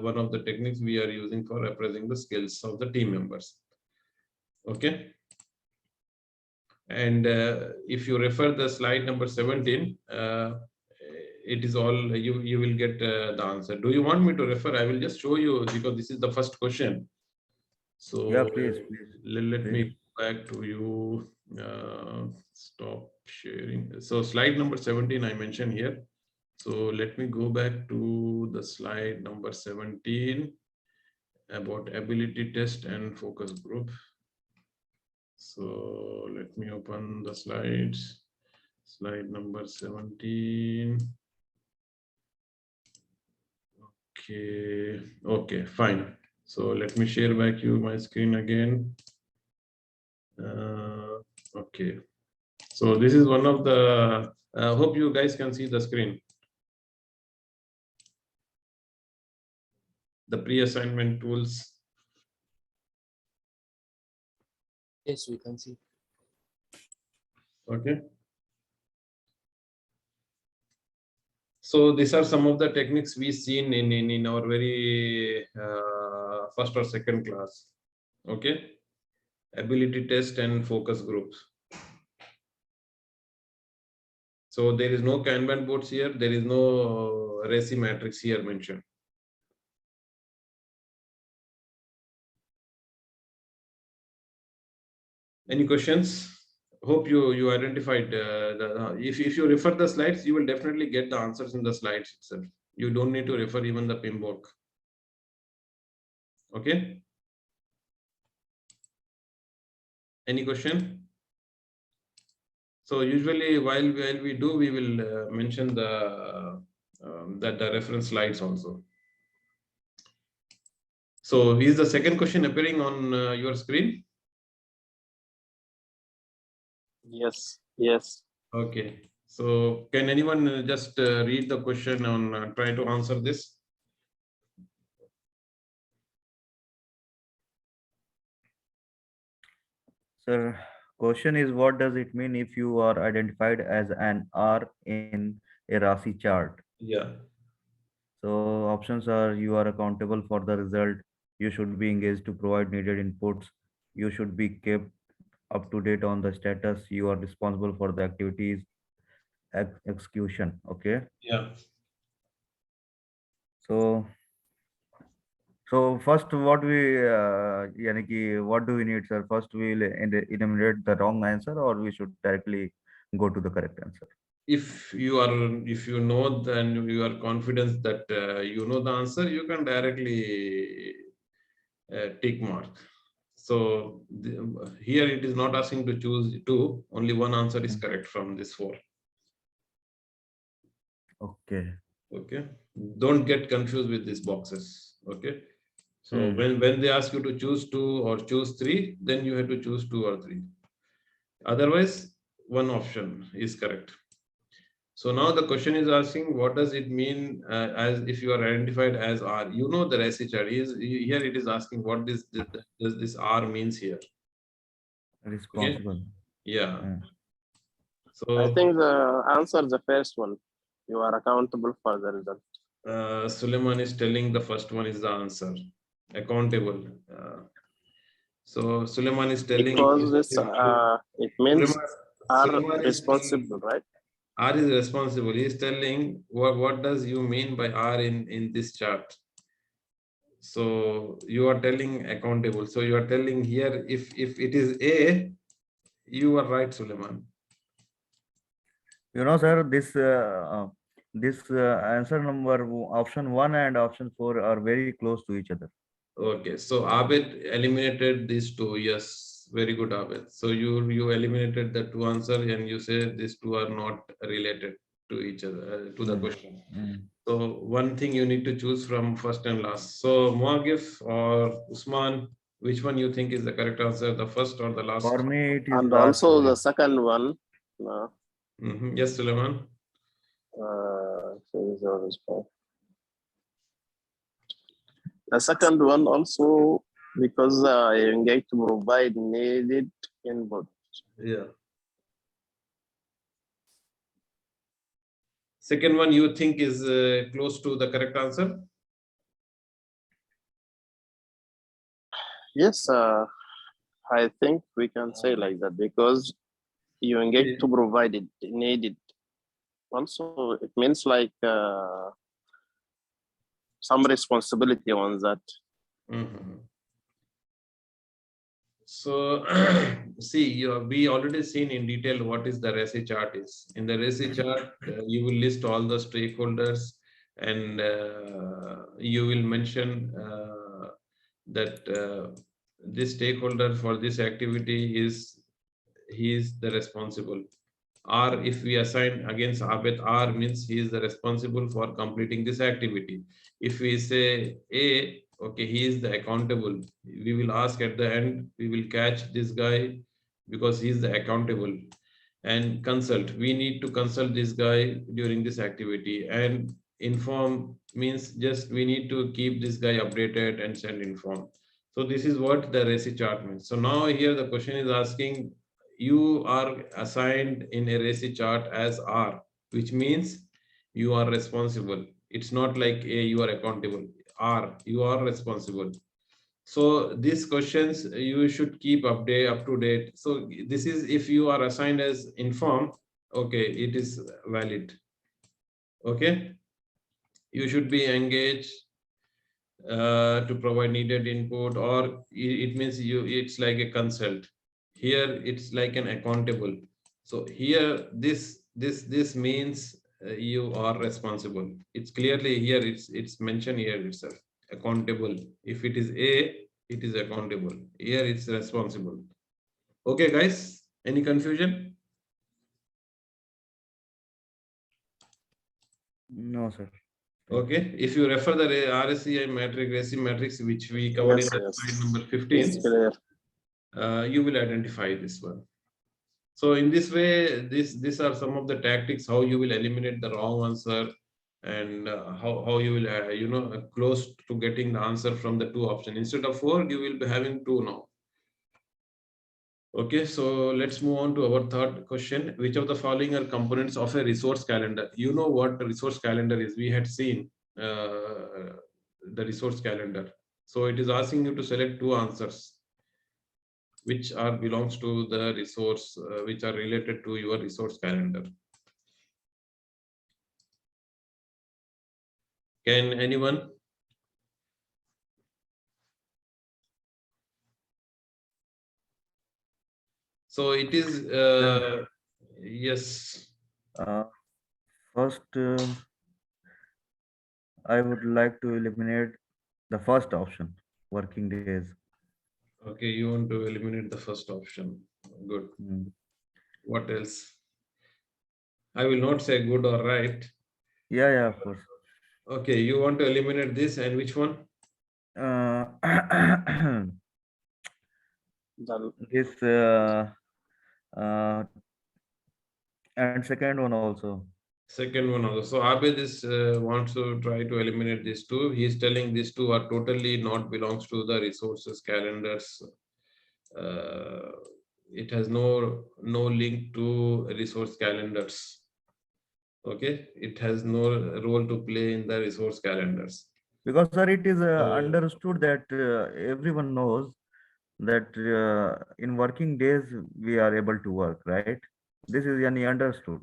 one of the techniques we are using for appraising the skills of the team members. Okay. And if you refer the slide number 17, it is all you will get the answer. Do you want me to refer? I will just show you because this is the first question. So Yeah, please. let Please. me go back to you. Stop sharing. So slide number 17 I mentioned here. So let me go back to the slide number 17 about ability test and focus group. So let me open the slides. Slide number 17. Okay, fine. So let me share back you my screen again. Okay. So this is one of the, hope you guys can see the screen. The pre-assignment tools. Yes, we can see. Okay. So these are some of the techniques we seen in our very first or second class. Okay. Ability test and focus groups. So there is no Kanban boards here. There is no RACI matrix here mentioned. Any questions? Hope you identified if you refer the slides, you will definitely get the answers in the slides itself. You don't need to refer even the PIMBOK. Okay. Any question? So usually while we do, we will mention the the reference slides also. So is the second question appearing on your screen? Yes, yes. Okay. So can anyone just read the question and try to answer this? Sir, question is what does it mean if you are identified as an R in a Rasi chart? Yeah. So options are you are accountable for the result, you should be engaged to provide needed inputs, you should be kept up to date on the status, you are responsible for the activities execution. Okay. Yeah. So first what we yani ki, what do we need, sir? First we will enumerate the wrong answer or we should directly go to the correct answer? If you know, then you are confident that you know the answer, you can directly tick mark. So here it is not asking to choose two, only one answer is correct from this four. Okay. Okay, don't get confused with these boxes. Okay, so when they ask you to choose two or choose three, then you have to choose two or three. Otherwise, one option is correct. So now the question is asking, what does it mean as if you are identified as R? You know the SHR is here. It is asking what does this R means here? Okay. Responsible. Yeah. I So think the answer is the first one. You are accountable for the result. Suleiman is telling the first one is the answer. Accountable. So Suleiman is telling Because this it means are Suleiman is telling responsible, right? R is responsible. He is telling what does you mean by R in this chart? So you are telling accountable. So you are telling here if it is A, you are right, Suleiman. You know, sir, this answer number option 1 and option 4 are very close to each other. Okay, so Abed eliminated these two. Yes, very good, Abed. So you eliminated the two answer and you say these two are not related to each other to the question. So one thing you need to choose from first and last. So Muagif or Usman, which one you think is the correct answer, the first or the last? For me, it is And last. also the second one. Yes, Suleiman. The second one also because I engage to provide needed input. Yeah. Second one you think is close to the correct answer? Yes, I think we can say like that because you engage to provide it needed. Also, it means like some responsibility on that. So see, we already seen in detail what is the RESI chart is. In the RESI chart, you will list all the stakeholders and you will mention that this stakeholder for this activity he is the responsible. R, if we assign against Abed, R means he is the responsible for completing this activity. If we say A, okay, he is the accountable. We will ask at the end, we will catch this guy because he is the accountable. And consult, we need to consult this guy during this activity. And inform means just we need to keep this guy updated and send inform. So this is what the RESI chart means. So now here the question is asking, you are assigned in a RESI chart as R, which means you are responsible. It's not like A, you are accountable. R, you are responsible. So these questions you should keep up to date. So this is if you are assigned as inform, okay, it is valid. Okay, you should be engaged to provide needed input, or it means it's like a consult. Here it's like an accountable. So here this means you are responsible. It's clearly here, it's mentioned here itself, accountable. If it is A, it is accountable. Here it's responsible. Okay, guys, any confusion? No, sir. Okay, if you refer the RSCI matrix, RACI matrix, which we covered in Yes, slide number yes. 15, It's clear. you will identify this one. So in this way, these are some of the tactics how you will eliminate the wrong answer, and how you will close to getting the answer from the two options. Instead of 4, you will be having 2 now. Okay, so let's move on to our third question. Which of the following are components of a resource calendar? You know what a resource calendar is. We had seen the resource calendar. So it is asking you to select 2 answers which are belongs to the resource, which are related to your resource calendar. Can anyone? So it is, yes. First, I would like to eliminate the first option, working days. Okay, you want to eliminate the first option. Good. Mm. What else? I will not say good or right. Yeah, of course. Okay, you want to eliminate this, and which one? Uh, The, this uh, and second one also. Second one also. So Abid is wants to try to eliminate these 2. He is telling these 2 are totally not belongs to the resources calendars. Uh, it has no link to resource calendars. Okay, it has no role to play in the resource calendars. Because sir, it is So understood that everyone knows that in working days we are able to work, right? This is yani understood.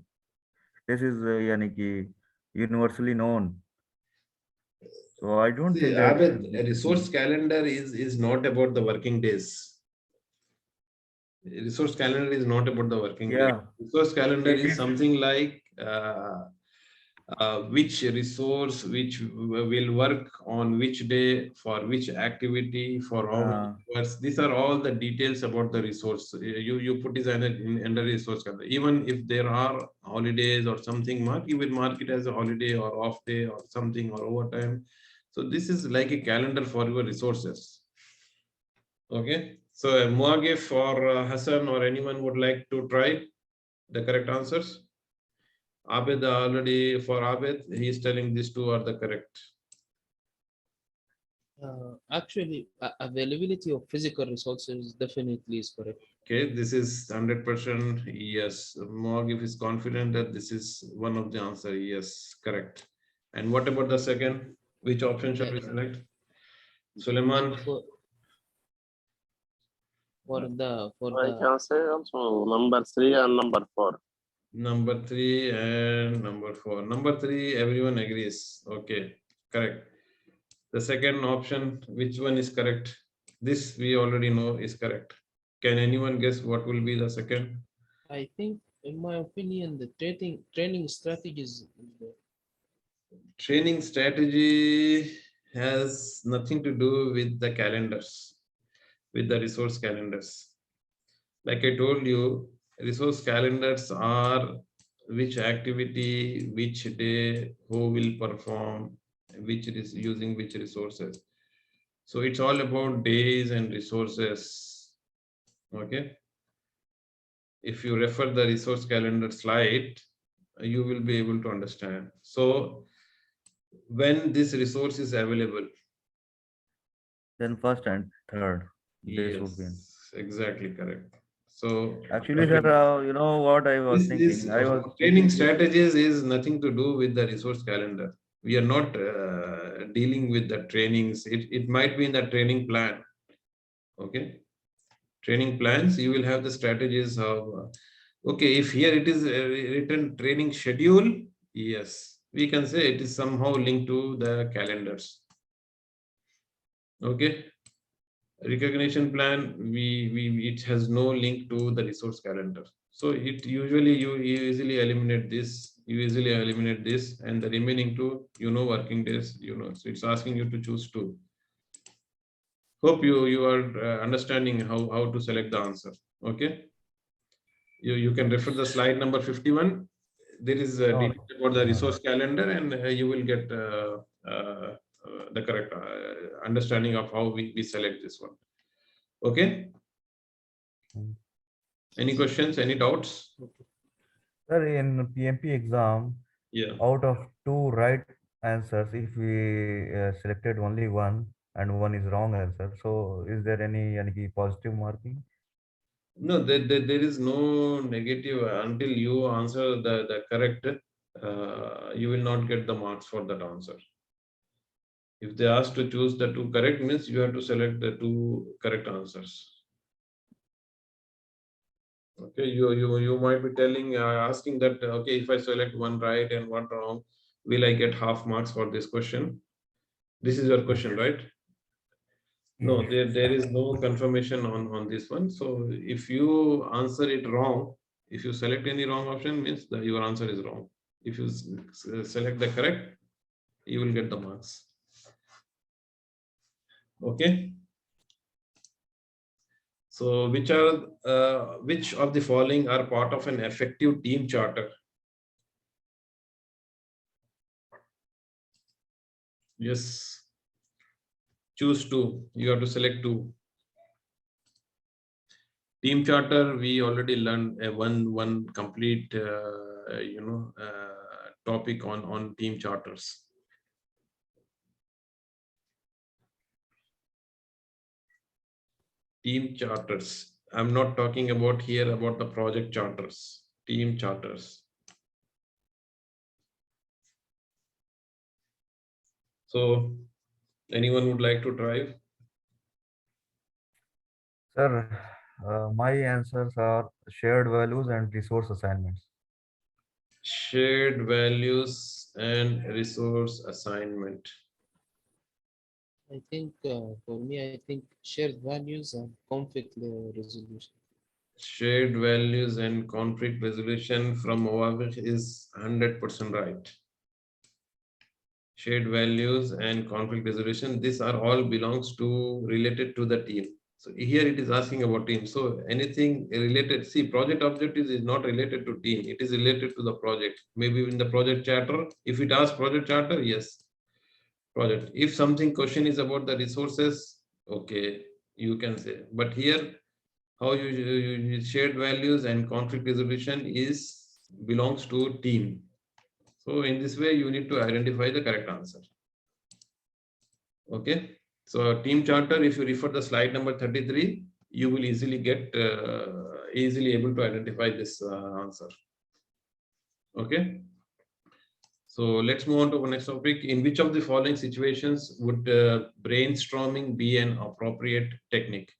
This is yani ki universally known. So I don't see, think that Abid, a resource calendar is not about the working days. Resource calendar is not about the working day. yeah, Resource calendar it is is. something like which resource which will work on which day for which activity for how many Uh, hours. These are all the details about the resource. You put this under resource calendar. Even if there are holidays or something mark, you will mark it as a holiday or off day or something or overtime. So this is like a calendar for your resources. Okay, so Muagif or Hassan or anyone would like to try the correct answers? Abed already, for Abed, he is telling these 2 are the correct. Actually, availability of physical resources definitely is correct. Okay, this is 100% yes. Muagif is confident that this is one of the answer. Yes, correct. And what about the second? Which option shall we select? Suleiman? For I the can say also number 3 and number 4. Number 3 and number 4. Number 3, everyone agrees. Okay, correct. The second option, which one is correct? This we already know is correct. Can anyone guess what will be the second? I think, in my opinion, the training strategies. Training strategy has nothing to do with the calendars, with the resource calendars. Like I told you, resource calendars are which activity, which day, who will perform, which is using which resources. So it's all about days and resources. Okay. If you refer the resource calendar slide, you will be able to understand. So when this resource is available, then first and third. This would be. yes, exactly correct. So Actually, sir, you know what I was this thinking? I was training thinking this. strategies is nothing to do with the resource calendar. We are not dealing with the trainings. It might be in the training plan. Okay, training plans. You will have the strategies of. Okay, if here it is written training schedule, yes, we can say it is somehow linked to the calendars. Okay, Recognition plan, it has no link to the resource calendar. So it usually you easily eliminate this, and the remaining two, working days, so it's asking you to choose two. Hope you are understanding how to select the answer. Okay. You can refer the slide number 51. There is a No, detail about the resource calendar, and you will get the correct understanding of how we select this one. Okay. Mm. Any questions? Any doubts? Sir, in PMP exam, Yeah. out of two right answers, if we selected only one and one is wrong answer, so is there any yani ki positive marking? No, there is no negative until you answer the correct. You will not get the marks for that answer. If they ask to choose the two correct, means you have to select the two correct answers. Okay, you might be telling, asking that, okay, if I select one right and one wrong, will I get half marks for this question? This is your question, right? No, Yes. there is no confirmation on this one. So if you answer it wrong, if you select any wrong option, means that your answer is wrong. If you select the correct, you will get the marks. Okay. So which of the following are part of an effective team charter? Yes. Choose two. You have to select two. Team charter, we already learned one complete topic on team charters. Team charters. I'm not talking about here about the project charters. Team charters. So anyone would like to try? Sir, my answers are shared values and resource assignments. Shared values and resource assignment. I think for me, I think shared values and conflict resolution. Shared values and conflict resolution from Awavik is 100% right. Shared values and conflict resolution, these are all belongs to related to the team. So here it is asking about team. So anything related, see, project objectives is not related to team. It is related to the project. Maybe in the project charter, if it asks project charter, yes, project. If something question is about the resources, okay, you can say. But here, how you shared values and conflict resolution is belongs to team. So in this way, you need to identify the correct answer. Okay. So team charter, if you refer the slide number 33, you will easily get easily able to identify this answer. Okay. So let's move on to the next topic. In which of the following situations would brainstorming be an appropriate technique?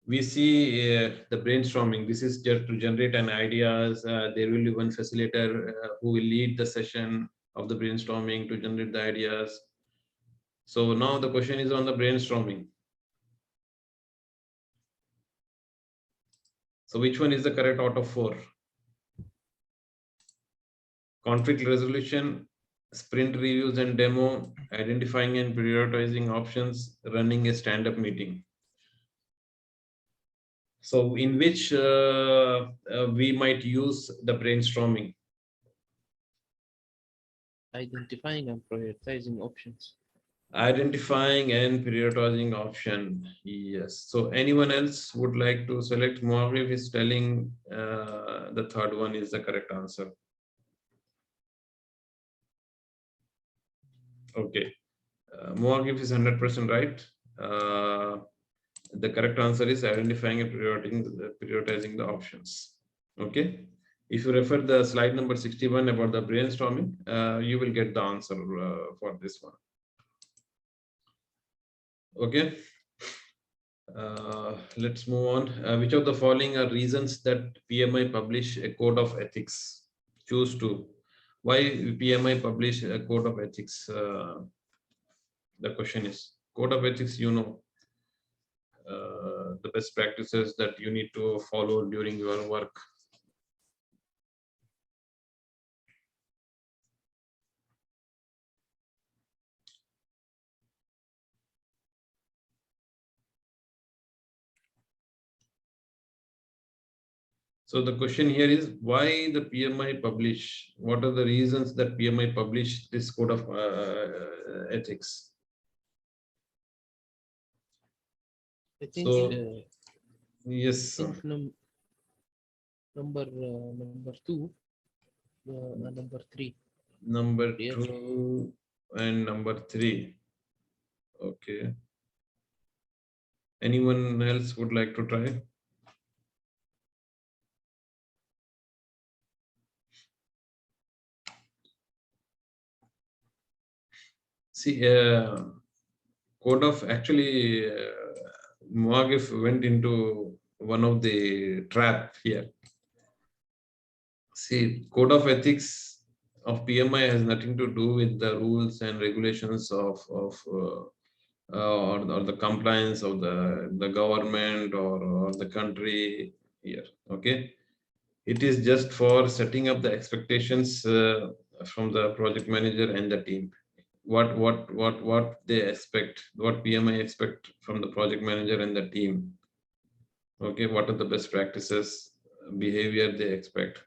We see the brainstorming. This is just to generate an ideas. There will be one facilitator who will lead the session of the brainstorming to generate the ideas. So now the question is on the brainstorming. So which one is the correct out of 4? Conflict resolution, sprint reviews and demo, identifying and prioritizing options, running a stand-up meeting. So in which we might use the brainstorming? Identifying and prioritizing options. Identifying and prioritizing option. Yes. So anyone else would like to select? Muawiv is telling the third one is the correct answer. Okay. Muawiv is 100% right. The correct answer is identifying and prioritizing the options. Okay. If you refer the slide number 61 about the brainstorming, you will get the answer for this one. Okay. Let's move on. Which of the following are reasons that PMI publish a code of ethics? Choose two. Why PMI publish a code of ethics? The question is code of ethics, the best practices that you need to follow during your work? So the question here is why the PMI publish? What are the reasons that PMI publish this code of ethics? I think So yes, number 2, and number 3. number Yes. 2 and number 3. Okay. Anyone else would like to try? See, code of actually, Muagif went into one of the trap here. See, code of ethics of PMI has nothing to do with the rules and regulations of or the compliance of the government or the country here. Okay, it is just for setting up the expectations from the project manager and the team. What they expect, what PMI expect from the project manager and the team. Okay, what are the best practices, behavior they expect?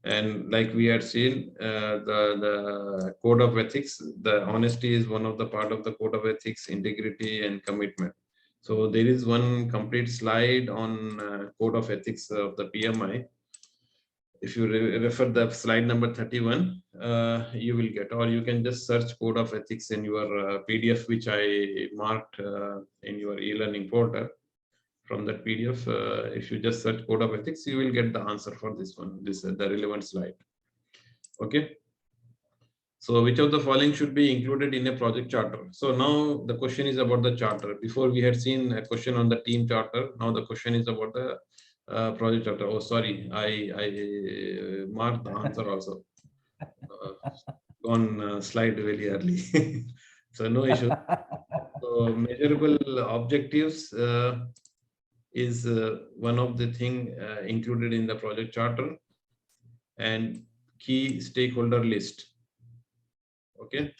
And like we had seen, the code of ethics, the honesty is one of the part of the code of ethics, integrity and commitment. So there is one complete slide on code of ethics of the PMI. If you refer the slide number 31, you will get, or you can just search code of ethics in your PDF, which I marked in your e-learning portal. From that PDF, if you just search code of ethics, you will get the answer for this one, this the relevant slide. Okay. So which of the following should be included in a project charter? So now the question is about the charter. Before we had seen a question on the team charter. Now the question is about the project charter. Oh, sorry, I marked the answer also on slide very early. So no issue. So measurable objectives is one of the thing included in the project charter, and key stakeholder list. Okay.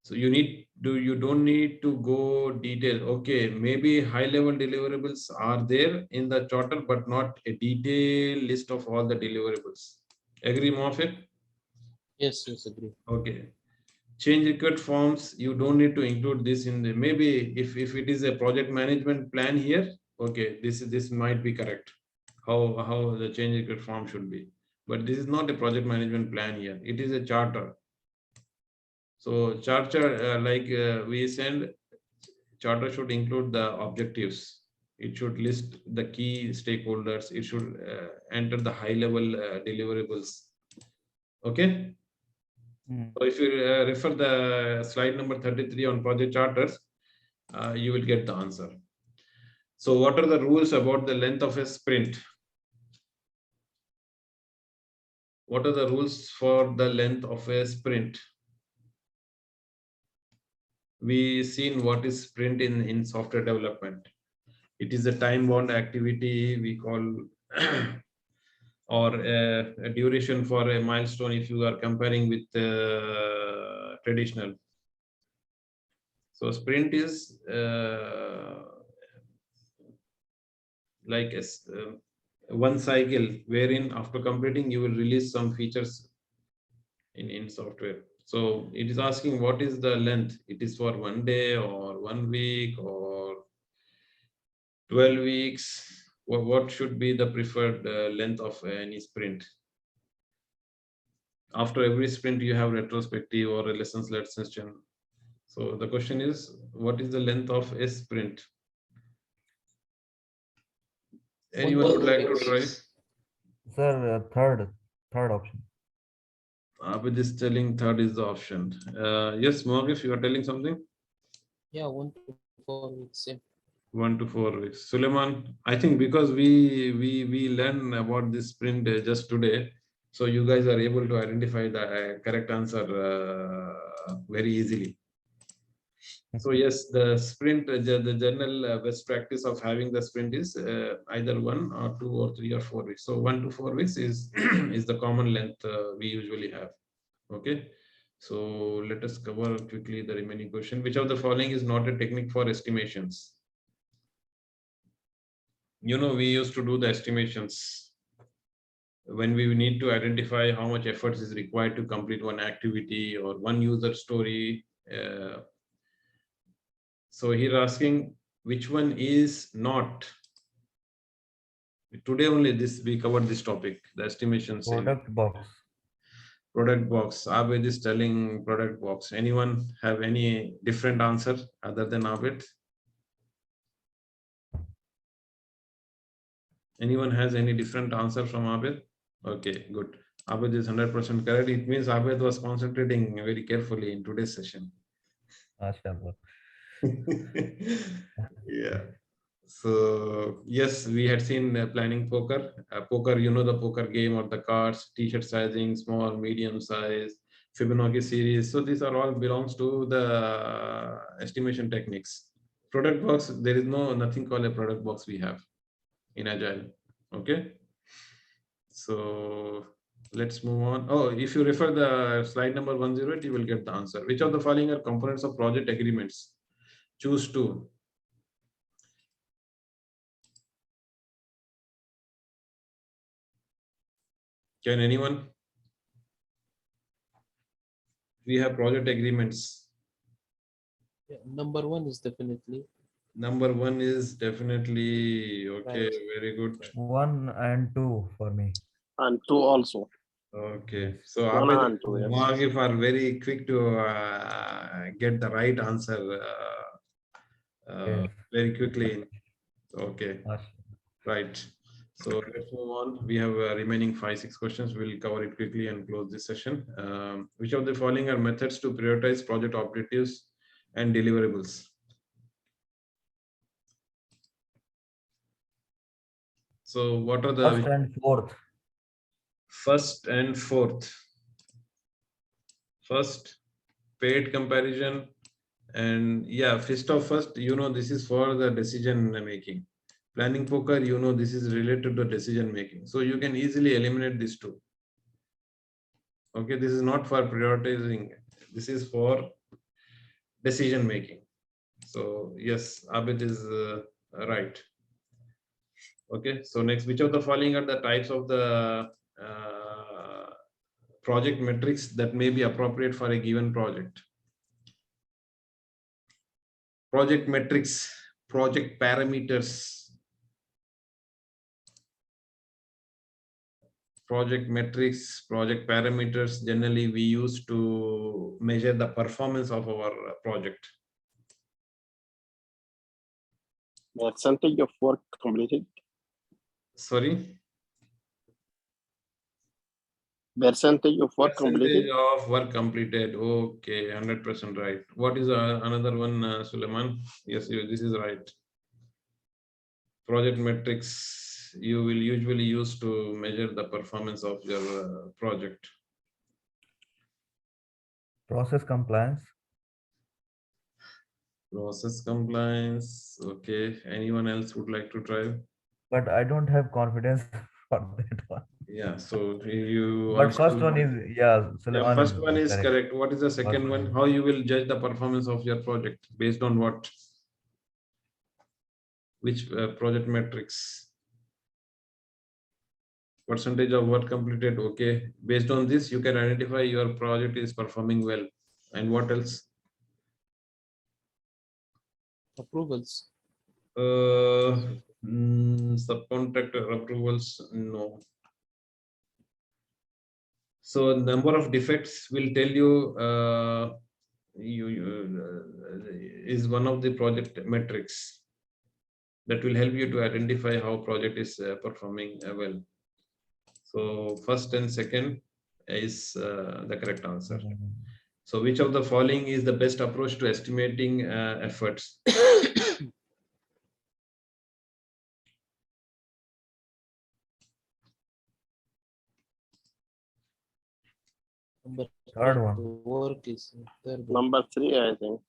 So you don't need to go detail. Okay, maybe high level deliverables are there in the charter, but not a detailed list of all the deliverables. Agree, Mofit? Yes, agree. Okay. Change request forms, you don't need to include this in the, maybe if it is a project management plan here, okay, this might be correct. How the change request form should be. But this is not a project management plan here. It is a charter. So charter, we said, charter should include the objectives. It should list the key stakeholders. It should enter the high level deliverables. Okay. So if you refer the slide number 33 on project charters, you will get the answer. So what are the rules about the length of a sprint? What are the rules for the length of a sprint? We seen what is sprint in software development. It is a time-bound activity we call or a duration for a milestone if you are comparing with traditional. So sprint is like one cycle wherein after completing you will release some features in software. So it is asking what is the length. It is for 1 day or 1 week or 12 weeks. What should be the preferred length of any sprint? After every sprint you have retrospective or a lessons learned session. So the question is, what is the length of a sprint? Anyone would like to try? Sir, third option. Abid is telling third is the option. Yes, Morgan, you are telling something? Yeah, 1 to 4 weeks. Yeah. 1 to 4 weeks. Suleiman, I think because we learn about this sprint just today, so you guys are able to identify the correct answer very easily. So yes, the sprint, the general best practice of having the sprint is either 1 or 2 or 3 or 4 weeks. So 1 to 4 weeks is is the common length we usually have. Okay. So let us cover quickly the remaining question. Which of the following is not a technique for estimations? We used to do the estimations when we need to identify how much effort is required to complete one activity or one user story. So here asking which one is not. Today only we covered this topic, the estimations in Product box. product box. Abid is telling product box. Anyone have any different answer other than Abid? Anyone has any different answer from Abid? Okay, good. Abid is 100% correct. It means Abid was concentrating very carefully in today's session. Mashallah. Yeah. So yes, we had seen planning poker. Poker, the poker game or the cards, t-shirt sizing, small, medium size, Fibonacci series. So these are all belongs to the estimation techniques. Product box, there is nothing called a product box we have in Agile. Okay. So let's move on. Oh, if you refer the slide number 108, you will get the answer. Which of the following are components of project agreements? Choose two. Can anyone? We have project agreements. Yeah, number one is definitely Number one is definitely okay. right. Very good. 1 and 2 for me. And 2 also. Okay, so 1 Abid and 2, and yes. Mohagif are very quick to get the right answer Yes. very quickly. Okay, Mashallah. right. So let's move on. We have remaining 5-6 questions. We'll cover it quickly and close this session. Which of the following are methods to prioritize project objectives and deliverables? So what are First the and fourth. first and fourth? First, paid comparison, and yeah, fist of first, this is for the decision making. Planning poker, this is related to decision making. So you can easily eliminate these two. Okay, this is not for prioritizing. This is for decision making. So yes, Abid is right. Okay, so next, which of the following are the types of the project metrics that may be appropriate for a given project? Project metrics, project parameters, project metrics, project parameters. Generally, we use to measure the performance of our project. Percentage of work completed. Sorry? Percentage of work Percentage completed. of work completed. Okay, 100% right. What is another one, Suleiman? Yes, this is right. Project metrics you will usually use to measure the performance of your project. Process compliance. Process compliance. Okay. Anyone else would like to try? But I don't have confidence for that one. Yeah. So you But also. first one is, yeah, Yeah, Suleiman first one is is correct. correct. What is the second First one? one. How you will judge the performance of your project based on what? Which project metrics? Percentage of work completed. Okay. Based on this, you can identify your project is performing well. And what else? Approvals. Subcontractor approvals. No. So number of defects will tell you, is one of the project metrics that will help you to identify how project is performing well. So first and second is the correct answer. So which of the following is the best approach to estimating efforts? Number Third three, one. the work is third one. Number 3, I think.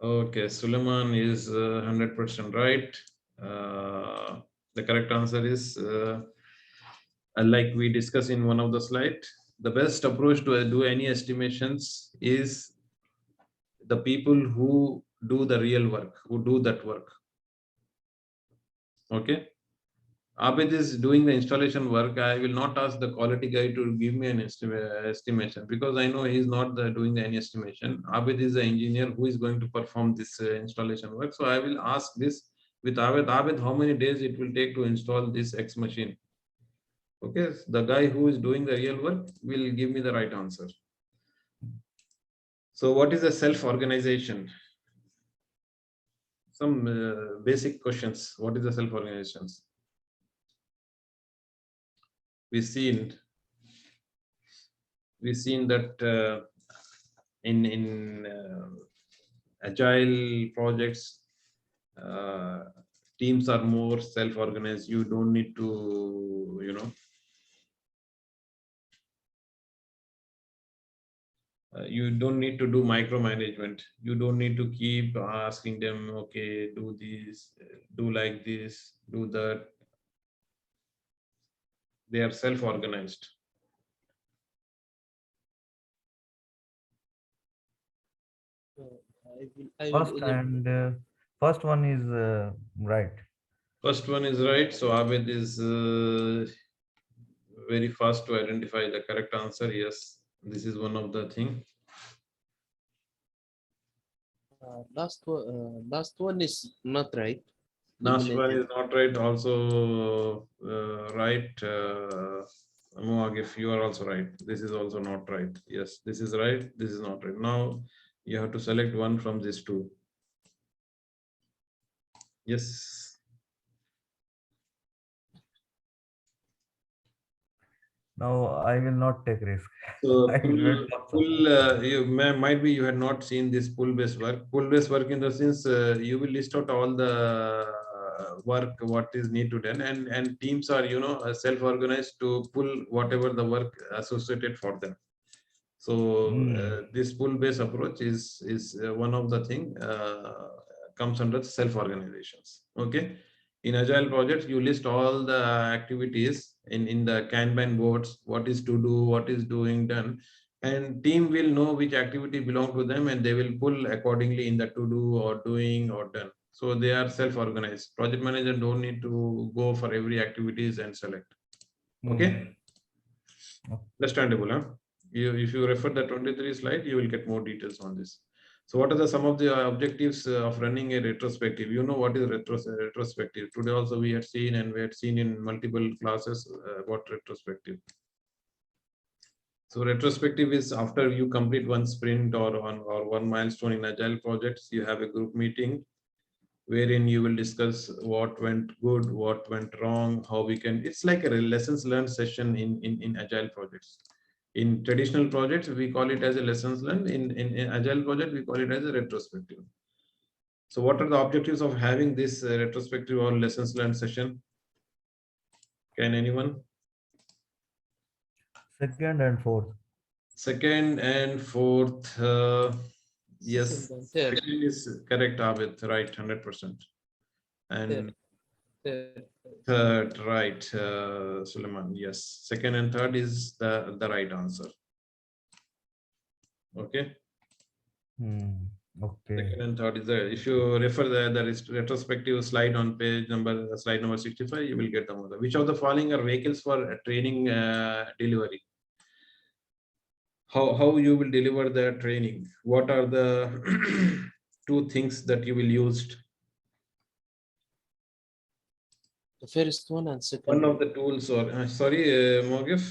Okay, Suleiman is 100% right. The correct answer is like we discussed in one of the slides. The best approach to do any estimations is the people who do the real work, who do that work. Okay. Abid is doing the installation work. I will not ask the quality guy to give me an estimation because I know he's not doing any estimation. Abid is the engineer who is going to perform this installation work. So I will ask this with Abid. Abid, how many days it will take to install this X machine? Okay, the guy who is doing the real work will give me the right answer. So what is a self-organization? Some basic questions. What is the self-organizations? We've seen that in agile projects, teams are more self-organized. You don't need to, you don't need to do micromanagement. You don't need to keep asking them, okay, do this, do like this, do that. They are self-organized. I will First and first one is right. First one is right. So Abid is very fast to identify the correct answer. Yes, this is one of the thing. last one is not right. Last one Eliminated. is not right. Also right. Moag, if you are also right, this is also not right. Yes, this is right. This is not right. Now you have to select one from these two. Yes. Now I will not take risk. So I will wait for some. you might be you had not seen this pull-based work. Pull-based work in the sense you will list out all the work what is need to done, and teams are self-organized to pull whatever the work associated for them. So this pull-based approach is one of the thing comes under self-organizations. Okay. In agile projects, you list all the activities in the Kanban boards, what is to do, what is doing done, and team will know which activity belong to them, and they will pull accordingly in the to do or doing or done. So they are self-organized. Project manager don't need to go for every activities and select. Okay, understandable, huh? If you refer the 23 slide, you will get more details on this. So what are some of the objectives of running a retrospective? You know what is retrospective. Today also we had seen, and we had seen in multiple classes about retrospective. So retrospective is after you complete one sprint or one milestone in agile projects, you have a group meeting wherein you will discuss what went good, what went wrong, how we can. It's like a lessons learned session in agile projects. In traditional projects, we call it as a lessons learned. In agile project, we call it as a retrospective. So what are the objectives of having this retrospective or lessons learned session? Can anyone? Second and fourth. Second and fourth. Yes, Second and third. second is correct, Abid, right, 100%. And Third. third, right, Suleiman, yes. Second and third is the right answer. Okay. Okay. Second and third is there. If you refer the retrospective slide on slide number 65, you will get the model. Which of the following are vehicles for training delivery? How you will deliver the training? What are the two things that you will use? The first one and second. One of the tools, or sorry, Mogif.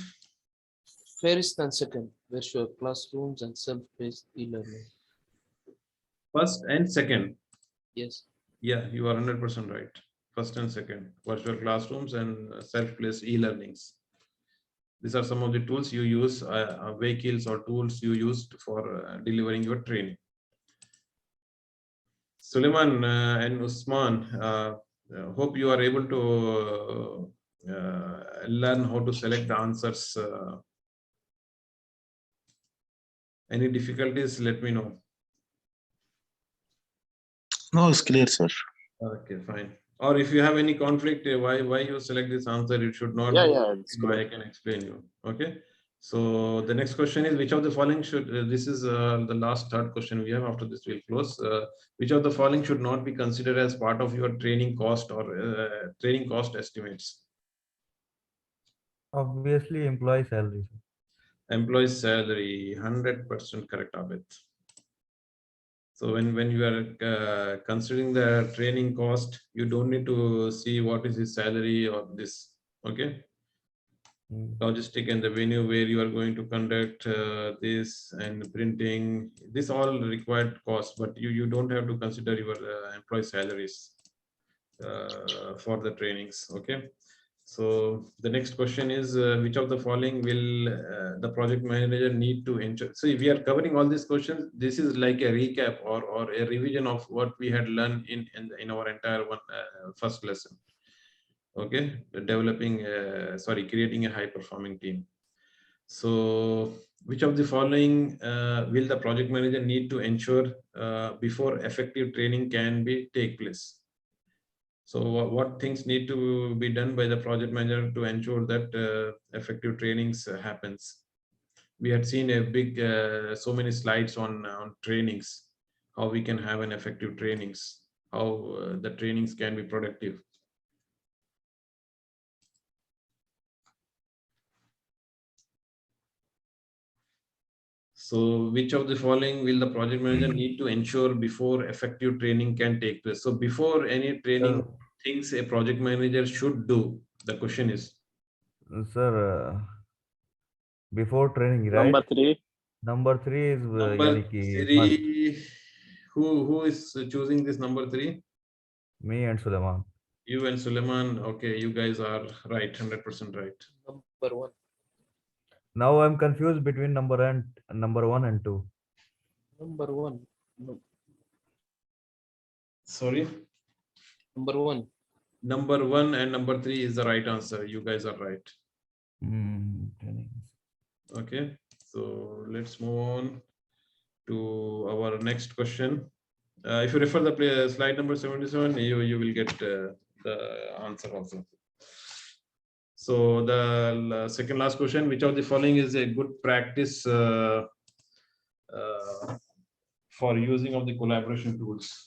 First and second, virtual classrooms and self-paced e-learning. First and second. Yes. Yeah, you are 100% right. First and second, virtual classrooms and self-paced e-learnings. These are some of the tools you use, vehicles or tools you used for delivering your training. Suleiman and Usman, hope you are able to learn how to select the answers. Any difficulties, let me know. No, it's clear, sir. Okay, fine. Or if you have any conflict, why you select this answer, it should not Yeah, be, yeah, it's I clear. can explain you. Okay. So the next question is, which of the following should, this is the last third question we have. After this, we'll close. Which of the following should not be considered as part of your training cost or training cost estimates? Obviously, employee salary. Employee salary, 100% correct, Abid. So when you are considering the training cost, you don't need to see what is his salary or this. Okay. Logistic and the venue where you are going to conduct this and printing, this all required cost, but you don't have to consider your employee salaries for the trainings. Okay. So the next question is, which of the following will the project manager need to ensure? So if we are covering all these questions, this is like a recap or a revision of what we had learned in our entire first lesson. Okay, creating a high performing team. So which of the following will the project manager need to ensure before effective training can be take place? So what things need to be done by the project manager to ensure that effective trainings happens? We had seen a big, so many slides on trainings, how we can have an effective trainings, how the trainings can be productive. So which of the following will the project manager need to ensure before effective training can take place? So before any training things a project manager should do, the question is, Sir, before training, right? Number 3. Number 3 is number yani ki must. 3. Who is choosing this number 3? Me and Suleiman. You and Suleiman. Okay, you guys are right, 100% right. Number 1. Now I'm confused between number 1 and 2. Number 1. No, Sorry. number 1. Number 1 and number 3 is the right answer. You guys are right. Trainings. Okay, so let's move on to our next question. If you refer the slide number 77, you will get the answer also. So the second last question, which of the following is a good practice for using of the collaboration tools?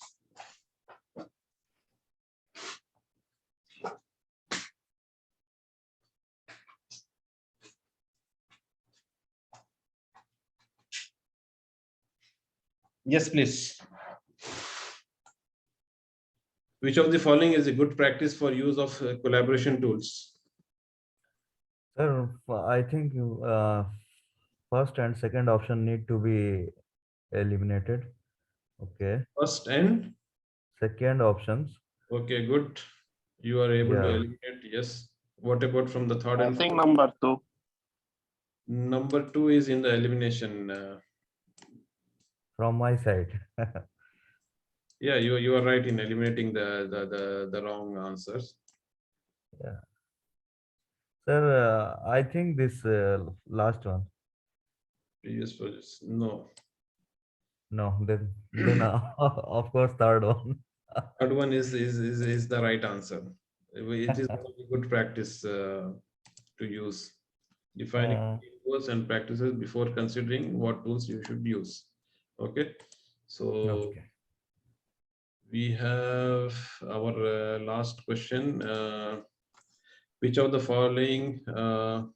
Yes, please. Which of the following is a good practice for use of collaboration tools? Sir, I think first and second option need to be eliminated. Okay. First and Second options. okay, good. You are able to Yeah. eliminate. Yes. What about from the third I and think fourth? number 2. Number 2 is in the elimination. From my side. Yeah, you are right in eliminating the wrong answers. Yeah. Sir, I think this last one. Previous projects. No. No, then of course third one. Third one is the right answer. It is a good practice to use. Defining goals and practices before considering what tools you should use. Okay. So Okay. we have our last question. Which of the following are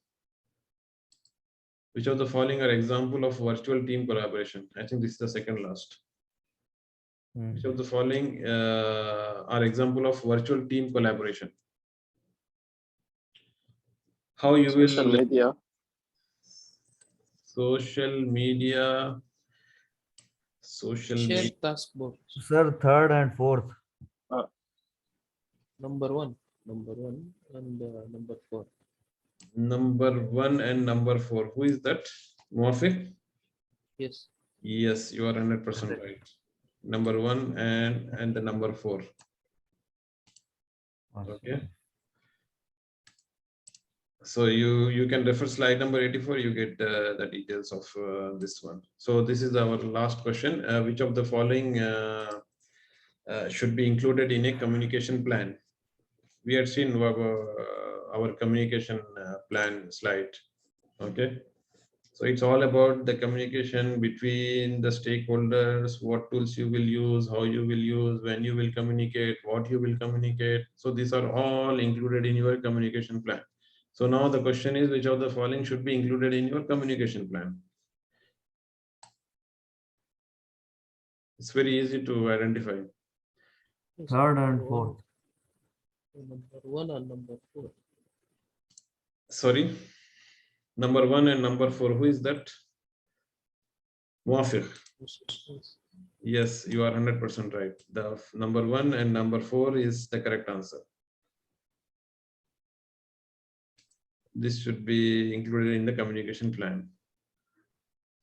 example of virtual team collaboration? I think this is the second last. Which of the following are example of virtual team collaboration? How you Social will media. social media. Share task box. Sir, third and fourth. Number 1. Number 1 and number 4. Number 1 and number 4. Who is that? Muafiq? Yes. Yes, you are 100% right. Number 1 and the number 4. Okay. So you can refer slide number 84. You get the details of this one. So this is our last question. Which of the following should be included in a communication plan. We had seen our communication plan slide. Okay. So it's all about the communication between the stakeholders, what tools you will use, how you will use, when you will communicate, what you will communicate. So these are all included in your communication plan. So now the question is, which of the following should be included in your communication plan? It's very easy to identify. Third and fourth. Number 1 and number 4. Sorry, number 1 and number 4. Who is that? Muafiq. Yes, you are 100% right. The number 1 and number 4 is the correct answer. This should be included in the communication plan.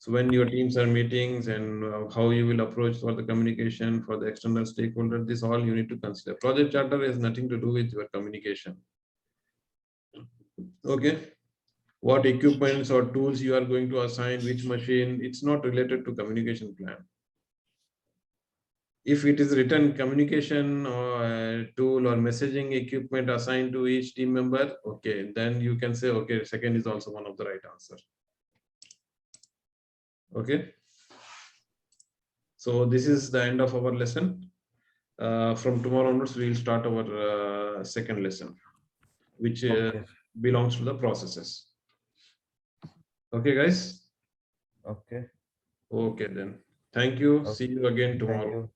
So when your teams are meetings and how you will approach for the communication for the external stakeholder, this all you need to consider. Project charter has nothing to do with your communication. Okay. What equipments or tools you are going to assign, which machine, it's not related to communication plan. If it is written communication or tool or messaging equipment assigned to each team member, okay, then you can say, okay, second is also one of the right answer. Okay. So this is the end of our lesson. From tomorrow onwards, we will start our second lesson, which Okay. belongs to the processes. Okay, guys. Okay. Okay, then. Thank you. Okay. See you again Thank tomorrow. you.